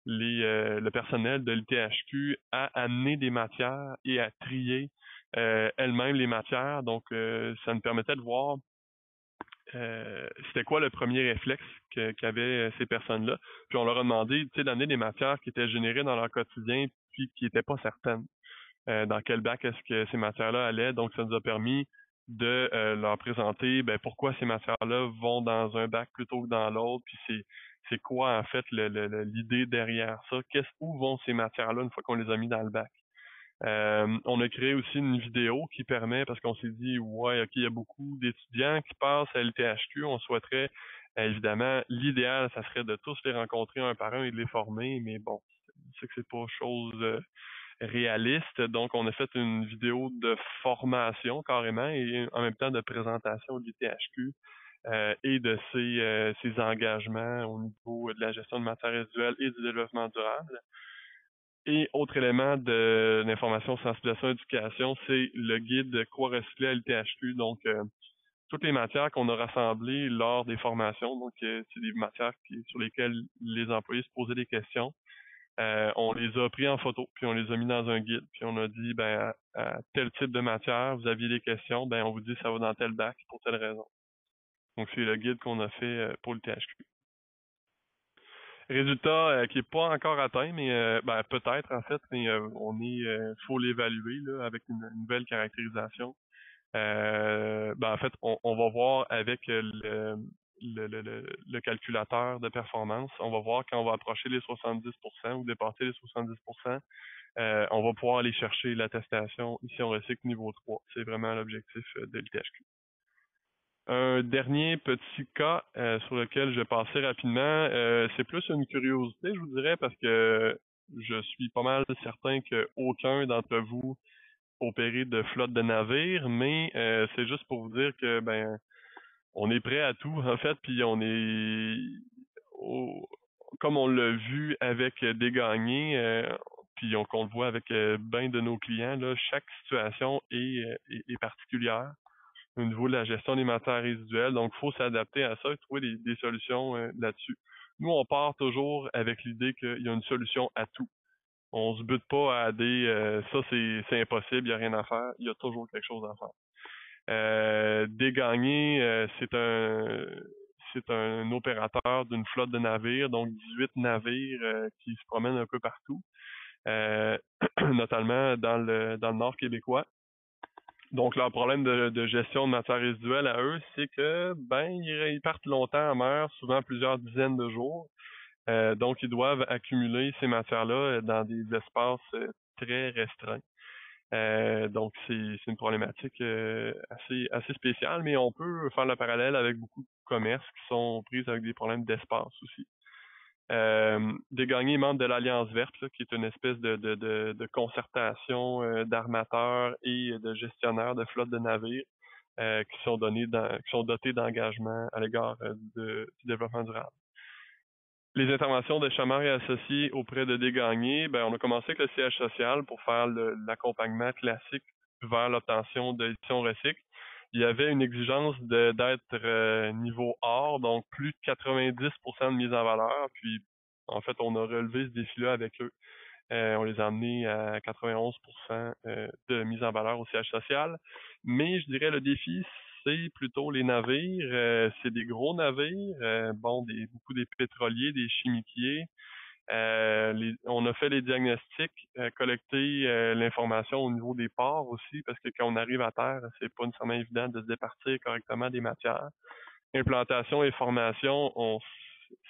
le personnel de l'ITHQ à amener des matières et à trier elles-mêmes les matières. Donc, ça nous permettait de voir c'était quoi le premier réflexe qu'avaient ces personnes-là. Puis on leur a demandé, tu sais, d'amener des matières qui étaient générées dans leur quotidien puis qui n'étaient pas certaines. Dans quel bac est-ce que ces matières-là allaient. Donc, ça nous a permis de leur présenter pourquoi ces matières-là vont dans un bac plutôt que dans l'autre, puis c'est quoi en fait l'idée derrière ça, où vont ces matières-là une fois qu'on les a mis dans le bac. On a créé aussi une vidéo qui permet, parce qu'on s'est dit, ouais, ok, il y a beaucoup d'étudiants qui passent à l'THQ, on souhaiterait, évidemment, l'idéal, ça serait de tous les rencontrer un par un et de les former, mais bon, c'est que c'est pas chose réaliste, donc on a fait une vidéo de formation carrément et en même temps de présentation de l'ITHQ et de ses engagements au niveau de la gestion de matières résiduelles et du développement durable. Et autre élément de l'information, sensibilisation, éducation, c'est le guide Quoi recycler à l'ITHQ. Donc, toutes les matières qu'on a rassemblées lors des formations, donc c'est des matières sur lesquelles les employés se posaient des questions. On les a pris en photo, puis on les a mis dans un guide, puis on a dit, à tel type de matière, vous aviez des questions, on vous dit ça va dans tel bac pour telle raison. Donc, c'est le guide qu'on a fait pour le THQ. Résultat qui n'est pas encore atteint, mais peut-être en fait, mais faut l'évaluer là, avec une nouvelle caractérisation. En fait, on va voir avec le calculateur de performance, on va voir quand on va approcher les 70% ou dépasser les 70%, on va pouvoir aller chercher l'attestation ici on recycle niveau 3. C'est vraiment l'objectif de l'ITHQ. Un dernier petit cas sur lequel je vais passer rapidement, c'est plus une curiosité, je vous dirais, parce que je suis pas mal certain qu'aucun d'entre vous opéré de flotte de navires, mais c'est juste pour vous dire que on est prêt à tout en fait, puis on est comme on l'a vu avec Dégagné, puis qu'on le voit avec bien de nos clients, là, chaque situation est particulière au niveau de la gestion des matières résiduelles. Donc, il faut s'adapter à ça et trouver des solutions là-dessus. Nous, on part toujours avec l'idée qu'il y a une solution à tout. On se bute pas à ça c'est impossible, il n'y a rien à faire. Il y a toujours quelque chose à faire. Dégagné, c'est un opérateur d'une flotte de navires, donc 18 navires qui se promènent un peu partout, notamment dans le nord québécois. Donc, leur problème de gestion de matières résiduelles à eux, c'est que ils partent longtemps en mer, souvent plusieurs dizaines de jours. Donc, ils doivent accumuler ces matières-là dans des espaces très restreints. Donc, c'est une problématique assez spéciale, mais on peut faire le parallèle avec beaucoup de commerces qui sont prises avec des problèmes d'espace aussi. Dégagné membre de l'Alliance verte, là, qui est une espèce de concertation d'armateurs et de gestionnaires de flottes de navires qui sont dotés d'engagement à l'égard du développement durable. Les interventions de Chamard et associés auprès de Dégagné, on a commencé avec le siège social pour faire l'accompagnement classique vers l'obtention de l'édition recycle. Il y avait une exigence d'être niveau or, donc plus de 90% de mise en valeur, puis En fait, on a relevé ce défi-là avec eux. On les a amenés à 91% de mise en valeur au siège social. Mais je dirais le défi, c'est plutôt les navires. C'est des gros navires, beaucoup des pétroliers, des chimiquiers. On a fait les diagnostics, collecté l'information au niveau des ports aussi, parce que quand on arrive à terre, c'est pas nécessairement évident de se départir correctement des matières. Implantation et formation,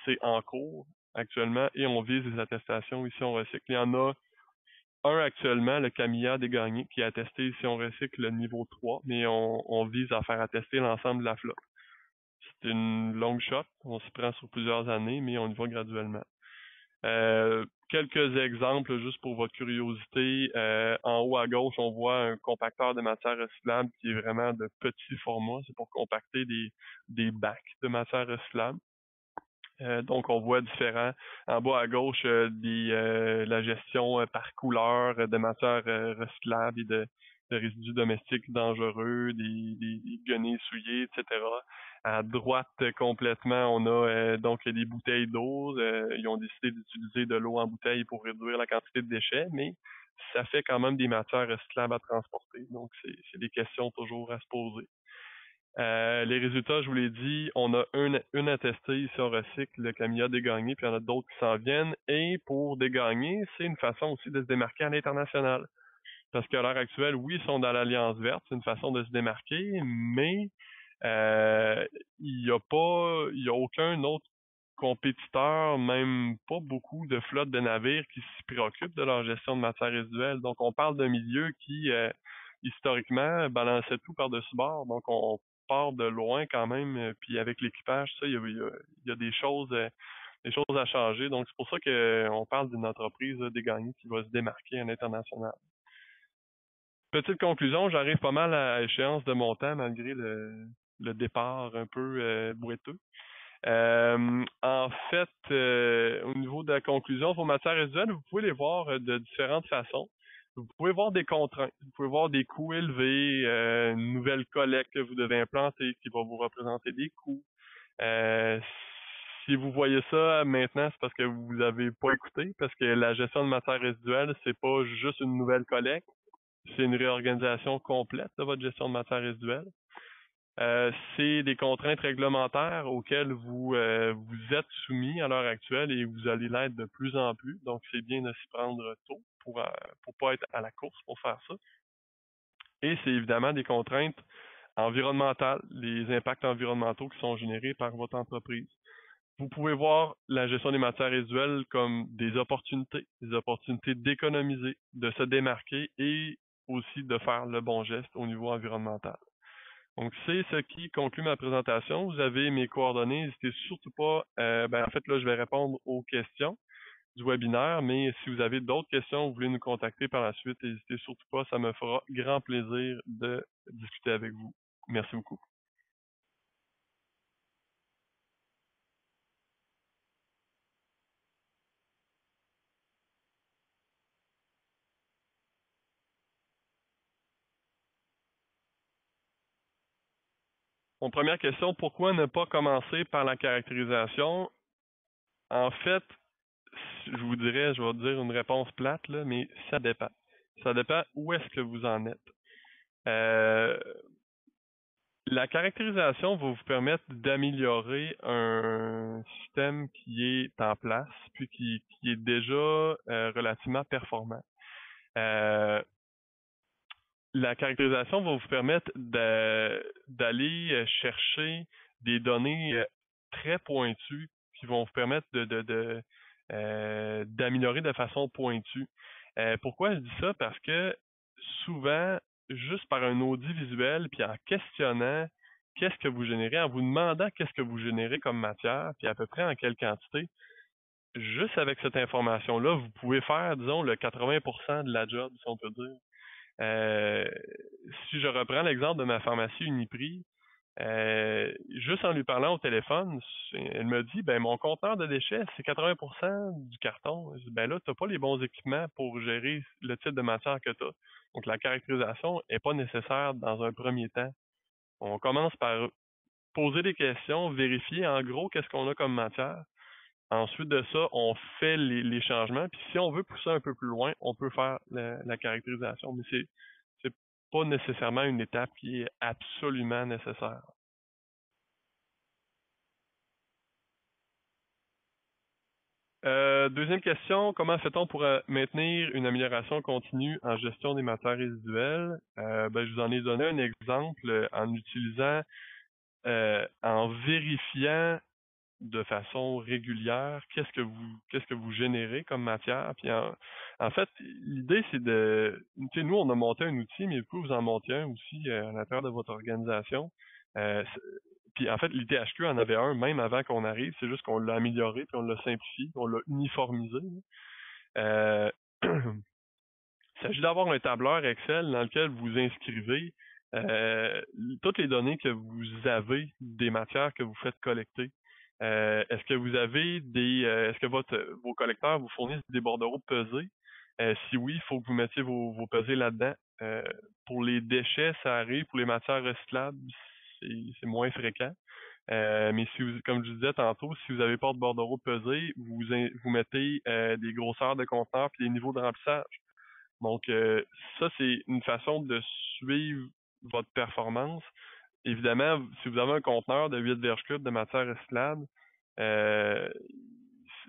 c'est en cours actuellement et on vise des attestations ici on recycle. Il y en a un actuellement, le Camilla des Gagnés, qui a attesté ici on recycle le niveau 3, mais on vise à faire attester l'ensemble de la flotte. C'est une longue shot, on s'y prend sur plusieurs années, mais on y va graduellement. Quelques exemples juste pour votre curiosité. En haut à gauche, on voit un compacteur de matière recyclable qui est vraiment de petit format. C'est pour compacter des bacs de matière recyclable. Donc, on voit différents. En bas à gauche, la gestion par couleur de matières recyclables et de résidus domestiques dangereux, des guenilles souillées, etc. À droite, complètement, on a donc des bouteilles d'eau. Ils ont décidé d'utiliser de l'eau en bouteille pour réduire la quantité de déchets, mais ça fait quand même des matières recyclables à transporter. Donc, c'est des questions toujours à se poser. Les résultats, je vous l'ai dit, on a une attestée ici on recycle, le Camilla dégagné, puis il y en a d'autres qui s'en viennent. Et pour dégagner, c'est une façon aussi de se démarquer à l'international. Parce qu'à l'heure actuelle, oui, ils sont dans l'Alliance verte, c'est une façon de se démarquer, mais il y a aucun autre compétiteur, même pas beaucoup de flottes de navires qui se préoccupent de leur gestion de matières résiduelles. Donc, on parle d'un milieu qui, historiquement, balançait tout par-dessus bord. Donc, on part de loin quand même, puis avec l'équipage, ça, il y a des choses à changer. Donc, c'est pour ça qu'on parle d'une entreprise dégagnée qui va se démarquer à l'international. Petite conclusion, j'arrive pas mal à échéance de mon temps malgré le départ un peu boiteux. En fait, au niveau de la conclusion, vos matières résiduelles, vous pouvez les voir de différentes façons. Vous pouvez voir des contraintes, vous pouvez voir des coûts élevés, une nouvelle collecte que vous devez implanter qui va vous représenter des coûts. Si vous voyez ça maintenant, c'est parce que vous avez pas écouté, parce que la gestion de matières résiduelles, c'est pas juste une nouvelle collecte, c'est une réorganisation complète de votre gestion de matières résiduelles. C'est des contraintes réglementaires auxquelles vous êtes soumis à l'heure actuelle et vous allez l'être de plus en plus. Donc, c'est bien de s'y prendre tôt pour pas être à la course pour faire ça. Et c'est évidemment des contraintes environnementales, les impacts environnementaux qui sont générés par votre entreprise. Vous pouvez voir la gestion des matières résiduelles comme des opportunités d'économiser, de se démarquer et aussi de faire le bon geste au niveau environnemental. Donc, c'est ce qui conclut ma présentation. Vous avez mes coordonnées. N'hésitez surtout pas. En fait, là, je vais répondre aux questions du webinaire, mais si vous avez d'autres questions, vous voulez nous contacter par la suite, n'hésitez surtout pas. Ça me fera grand plaisir de discuter avec vous. Merci beaucoup. Mon première question, pourquoi ne pas commencer par la caractérisation? En fait, je vais vous dire une réponse plate, là, mais ça dépend. Ça dépend où est-ce que vous en êtes. La caractérisation va vous permettre d'améliorer un système qui est en place, puis qui est déjà relativement performant. La caractérisation va vous permettre d'aller chercher des données très pointues qui vont vous permettre d'améliorer de façon pointue. Pourquoi je dis ça? Parce que souvent, juste par un audit visuel, puis en questionnant qu'est-ce que vous générez, en vous demandant qu'est-ce que vous générez comme matière, puis à peu près en quelle quantité, juste avec cette information-là, vous pouvez faire, disons, le 80% de la job, si on peut dire. Si je reprends l'exemple de ma pharmacie Uniprix, juste en lui parlant au téléphone, elle me dit, ben mon conteneur de déchets, c'est 80% du carton. Je dis, ben là, tu n'as pas les bons équipements pour gérer le type de matière que tu as. Donc, la caractérisation n'est pas nécessaire dans un premier temps. On commence par poser des questions, vérifier en gros qu'est-ce qu'on a comme matière. Ensuite de ça, on fait les changements. Puis si on veut pousser un peu plus loin, on peut faire la caractérisation. Mais c'est pas nécessairement une étape qui est absolument nécessaire. Deuxième question, comment fait-on pour maintenir une amélioration continue en gestion des matières résiduelles? Je vous en ai donné un exemple en utilisant, en vérifiant de façon régulière qu'est-ce que vous générez comme matière. Puis en fait, l'idée c'est tu sais, nous on a monté un outil, mais vous pouvez vous en monter un aussi à l'intérieur de votre organisation. Puis en fait, l'ITHQ en avait un même avant qu'on arrive, c'est juste qu'on l'a amélioré, puis on l'a simplifié, on l'a uniformisé. Euh, il s'agit d'avoir un tableur Excel dans lequel vous inscrivez euh, toutes les données que vous avez des matières que vous faites collecter. Est-ce que vous avez est-ce que vos collecteurs vous fournissent des bordereaux pesés? Si oui, il faut que vous mettiez vos pesées là-dedans. Euh, pour les déchets, ça arrive. Pour les matières recyclables, c'est moins fréquent. Mais si vous, comme je vous disais tantôt, si vous n'avez pas de bordereau pesé, vous mettez des grosseurs de conteneurs puis des niveaux de remplissage. Donc, ça, c'est une façon de suivre votre performance. Évidemment, si vous avez un conteneur de 8 verges cubes de matière recyclable, euh,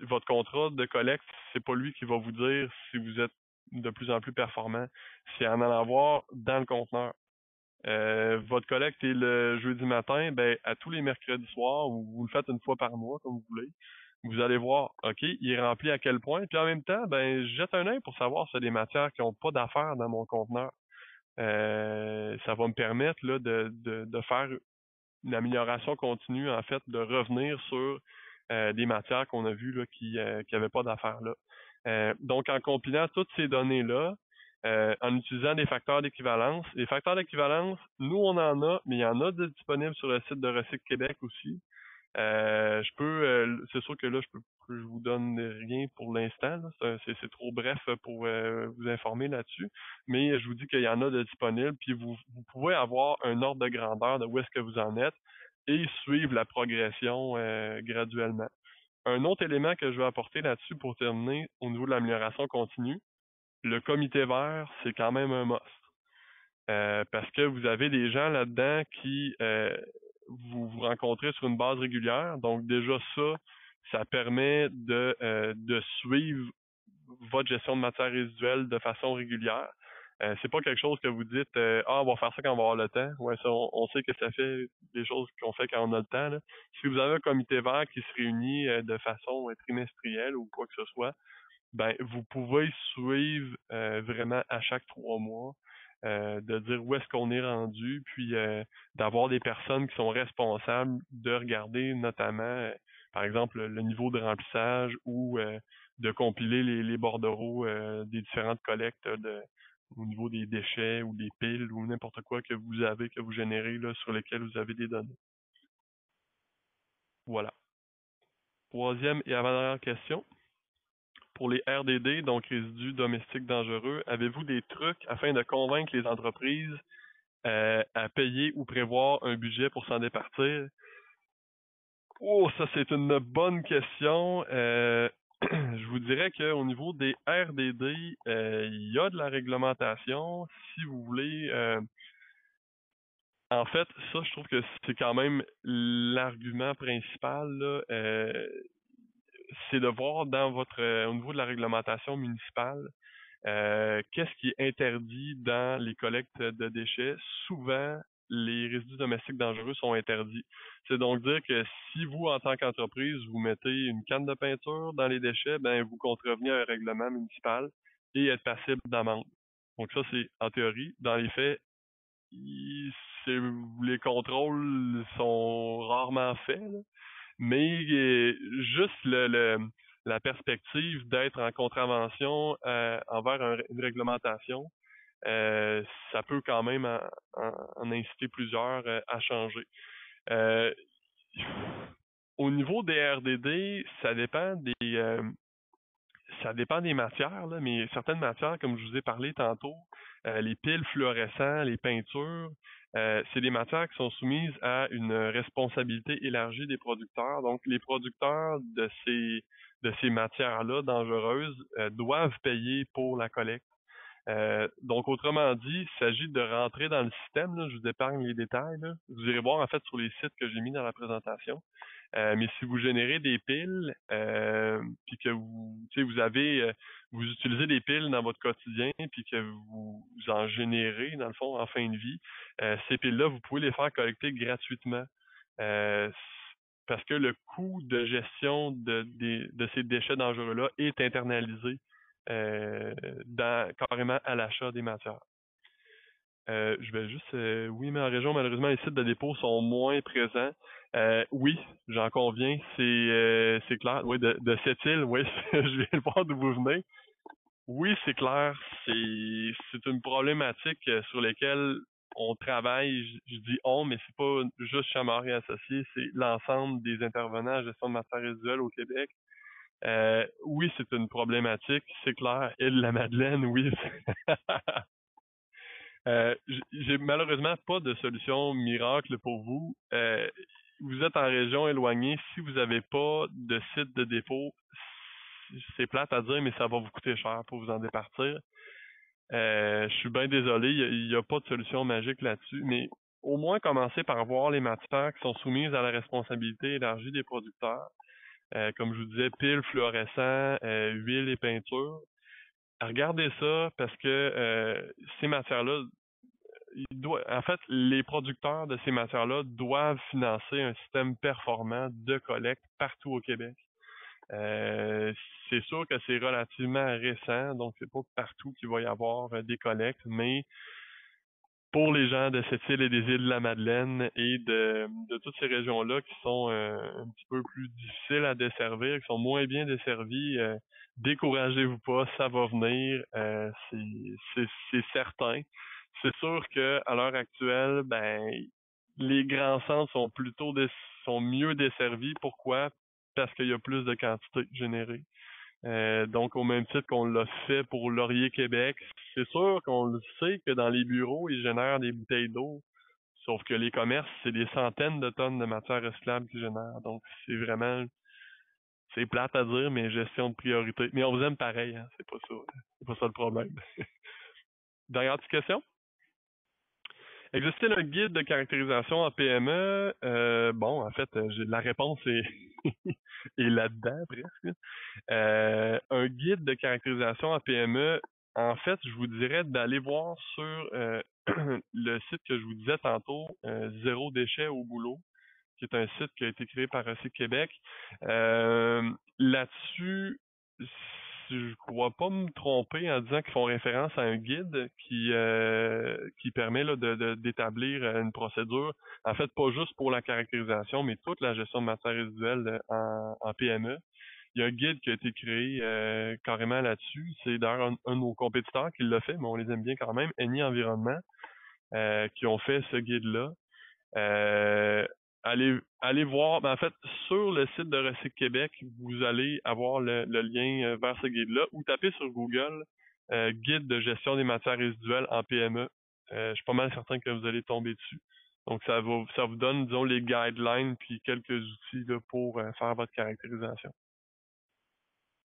votre contrat de collecte, c'est pas lui qui va vous dire si vous êtes de plus en plus performant. C'est en allant voir dans le conteneur. Votre collecte est le jeudi matin, ben à tous les mercredis soirs, ou vous le faites une fois par mois, comme vous voulez. Vous allez voir, OK, il est rempli à quel point, puis en même temps, ben je jette un œil pour savoir si y a des matières qui n'ont pas d'affaires dans mon conteneur. Ça va me permettre là, de faire une amélioration continue, en fait, de revenir sur des matières qu'on a vues là, qui n'avaient pas d'affaires là. Donc, en compilant toutes ces données-là, en utilisant des facteurs d'équivalence. Les facteurs d'équivalence, nous, on en a, mais il y en a de disponibles sur le site de Recycle Québec aussi. C'est sûr que là, je vous donne rien pour l'instant. C'est trop bref pour vous informer là-dessus. Mais je vous dis qu'il y en a de disponibles, puis vous pouvez avoir un ordre de grandeur de où est-ce que vous en êtes et suivre la progression graduellement. Un autre élément que je veux apporter là-dessus pour terminer au niveau de l'amélioration continue, le comité vert, c'est quand même un must. Parce que vous avez des gens là-dedans qui vous rencontrez sur une base régulière. Donc déjà ça permet de suivre votre gestion de matière résiduelle de façon régulière. C'est pas quelque chose que vous dites on va faire ça quand on va avoir le temps. Ouais, ça, on sait que ça fait des choses qu'on fait quand on a le temps. Là. Si vous avez un comité vert qui se réunit de façon trimestrielle ou quoi que ce soit, ben vous pouvez suivre vraiment à chaque 3 mois, de dire où est-ce qu'on est rendu, puis d'avoir des personnes qui sont responsables de regarder notamment, par exemple, le niveau de remplissage ou de compiler les bordereaux des différentes collectes au niveau des déchets ou des piles ou n'importe quoi que vous avez, que vous générez là, sur lesquels vous avez des données. Voilà. Troisième et avant-dernière question. Pour les RDD, donc résidus domestiques dangereux, avez-vous des trucs afin de convaincre les entreprises à payer ou prévoir un budget pour s'en départir? Oh, ça c'est une bonne question. Je vous dirais qu'au niveau des RDD, il y a de la réglementation. Si vous voulez, en fait, ça je trouve que c'est quand même l'argument principal, là. C'est de voir dans au niveau de la réglementation municipale, qu'est-ce qui est interdit dans les collectes de déchets? Souvent, les résidus domestiques dangereux sont interdits. C'est donc dire que si vous, en tant qu'entreprise, vous mettez une canne de peinture dans les déchets, ben vous contrevenez à un règlement municipal et êtes passible d'amende. Donc ça, c'est en théorie. Dans les faits, les contrôles sont rarement faits, là. Mais juste la perspective d'être en contravention envers une réglementation, ça peut quand même en inciter plusieurs à changer. Euh, au niveau des RDD, ça dépend ça dépend des matières, là, mais certaines matières, comme je vous ai parlé tantôt, les piles fluorescents, les peintures, c'est des matières qui sont soumises à une responsabilité élargie des producteurs. Donc, les producteurs de ces matières-là dangereuses doivent payer pour la collecte. Donc, autrement dit, il s'agit de rentrer dans le système. Là, je vous épargne les détails. Là. Vous irez voir en fait sur les sites que j'ai mis dans la présentation. Mais si vous générez des piles, puis que tu sais, vous utilisez des piles dans votre quotidien, puis que vous en générez, dans le fond, en fin de vie, ces piles-là, vous pouvez les faire collecter gratuitement. Euh, Parce que le coût de gestion de ces déchets dangereux-là est internalisé carrément à l'achat des matières. Je vais juste, oui, mais en région, malheureusement, les sites de dépôt sont moins présents. Oui, j'en conviens, c'est clair. Oui, de cette île, oui, je viens de voir d'où vous venez. Oui, c'est clair, c'est une problématique sur laquelle on travaille. Je dis on, mais c'est pas juste Chamorro et Associés, c'est l'ensemble des intervenants à gestion de matières résiduelles au Québec. Oui, c'est une problématique, c'est clair. Île-de-la-Madeleine, oui. J'ai malheureusement pas de solution miracle pour vous. Vous êtes en région éloignée. Si vous n'avez pas de site de dépôt, c'est plate à dire, mais ça va vous coûter cher pour vous en départir. Je suis bien désolé, il y a pas de solution magique là-dessus, mais au moins commencer par voir les matières qui sont soumises à la responsabilité élargie des producteurs. Comme je vous disais, piles, fluorescents, huiles et peintures. Regardez ça parce que ces matières-là, en fait, les producteurs de ces matières-là doivent financer un système performant de collecte partout au Québec. C'est sûr que c'est relativement récent, donc c'est pas partout qu'il va y avoir des collectes, mais pour les gens de cette île et des îles de la Madeleine et de toutes ces régions-là qui sont un petit peu plus difficiles à desservir, qui sont moins bien desservies, découragez-vous pas, ça va venir, c'est certain. C'est sûr que à l'heure actuelle, ben les grands centres sont mieux desservis. Pourquoi? Parce qu'il y a plus de quantité générée. Donc, au même titre qu'on l'a fait pour Laurier-Québec, c'est sûr qu'on le sait que dans les bureaux, ils génèrent des bouteilles d'eau, sauf que les commerces, c'est des centaines de tonnes de matières recyclables qu'ils génèrent. Donc, c'est plate à dire, mais gestion de priorité. Mais on vous aime pareil, hein, c'est pas ça. C'est pas ça le problème. Dernière petite question? Existe-t-il un guide de caractérisation en PME? Bon, en fait, la réponse est, est là-dedans, presque. Un guide de caractérisation en PME, en fait, je vous dirais d'aller voir sur le site que je vous disais tantôt, Zéro déchet au boulot, qui est un site qui a été créé par Recyc Québec. Là-dessus, je crois pas me tromper en disant qu'ils font référence à un guide qui permet là, d'établir une procédure, en fait, pas juste pour la caractérisation, mais toute la gestion de matières résiduelles en PME. Il y a un guide qui a été créé carrément là-dessus. C'est d'ailleurs un de nos compétiteurs qui l'a fait, mais on les aime bien quand même, Eni Environnement, qui ont fait ce guide-là. Allez voir, en fait, sur le site de Recyc Québec, vous allez avoir le lien vers ce guide-là ou tapez sur Google guide de gestion des matières résiduelles en PME. Je suis pas mal certain que vous allez tomber dessus. Donc, ça vous donne, disons, les guidelines puis quelques outils là, pour faire votre caractérisation.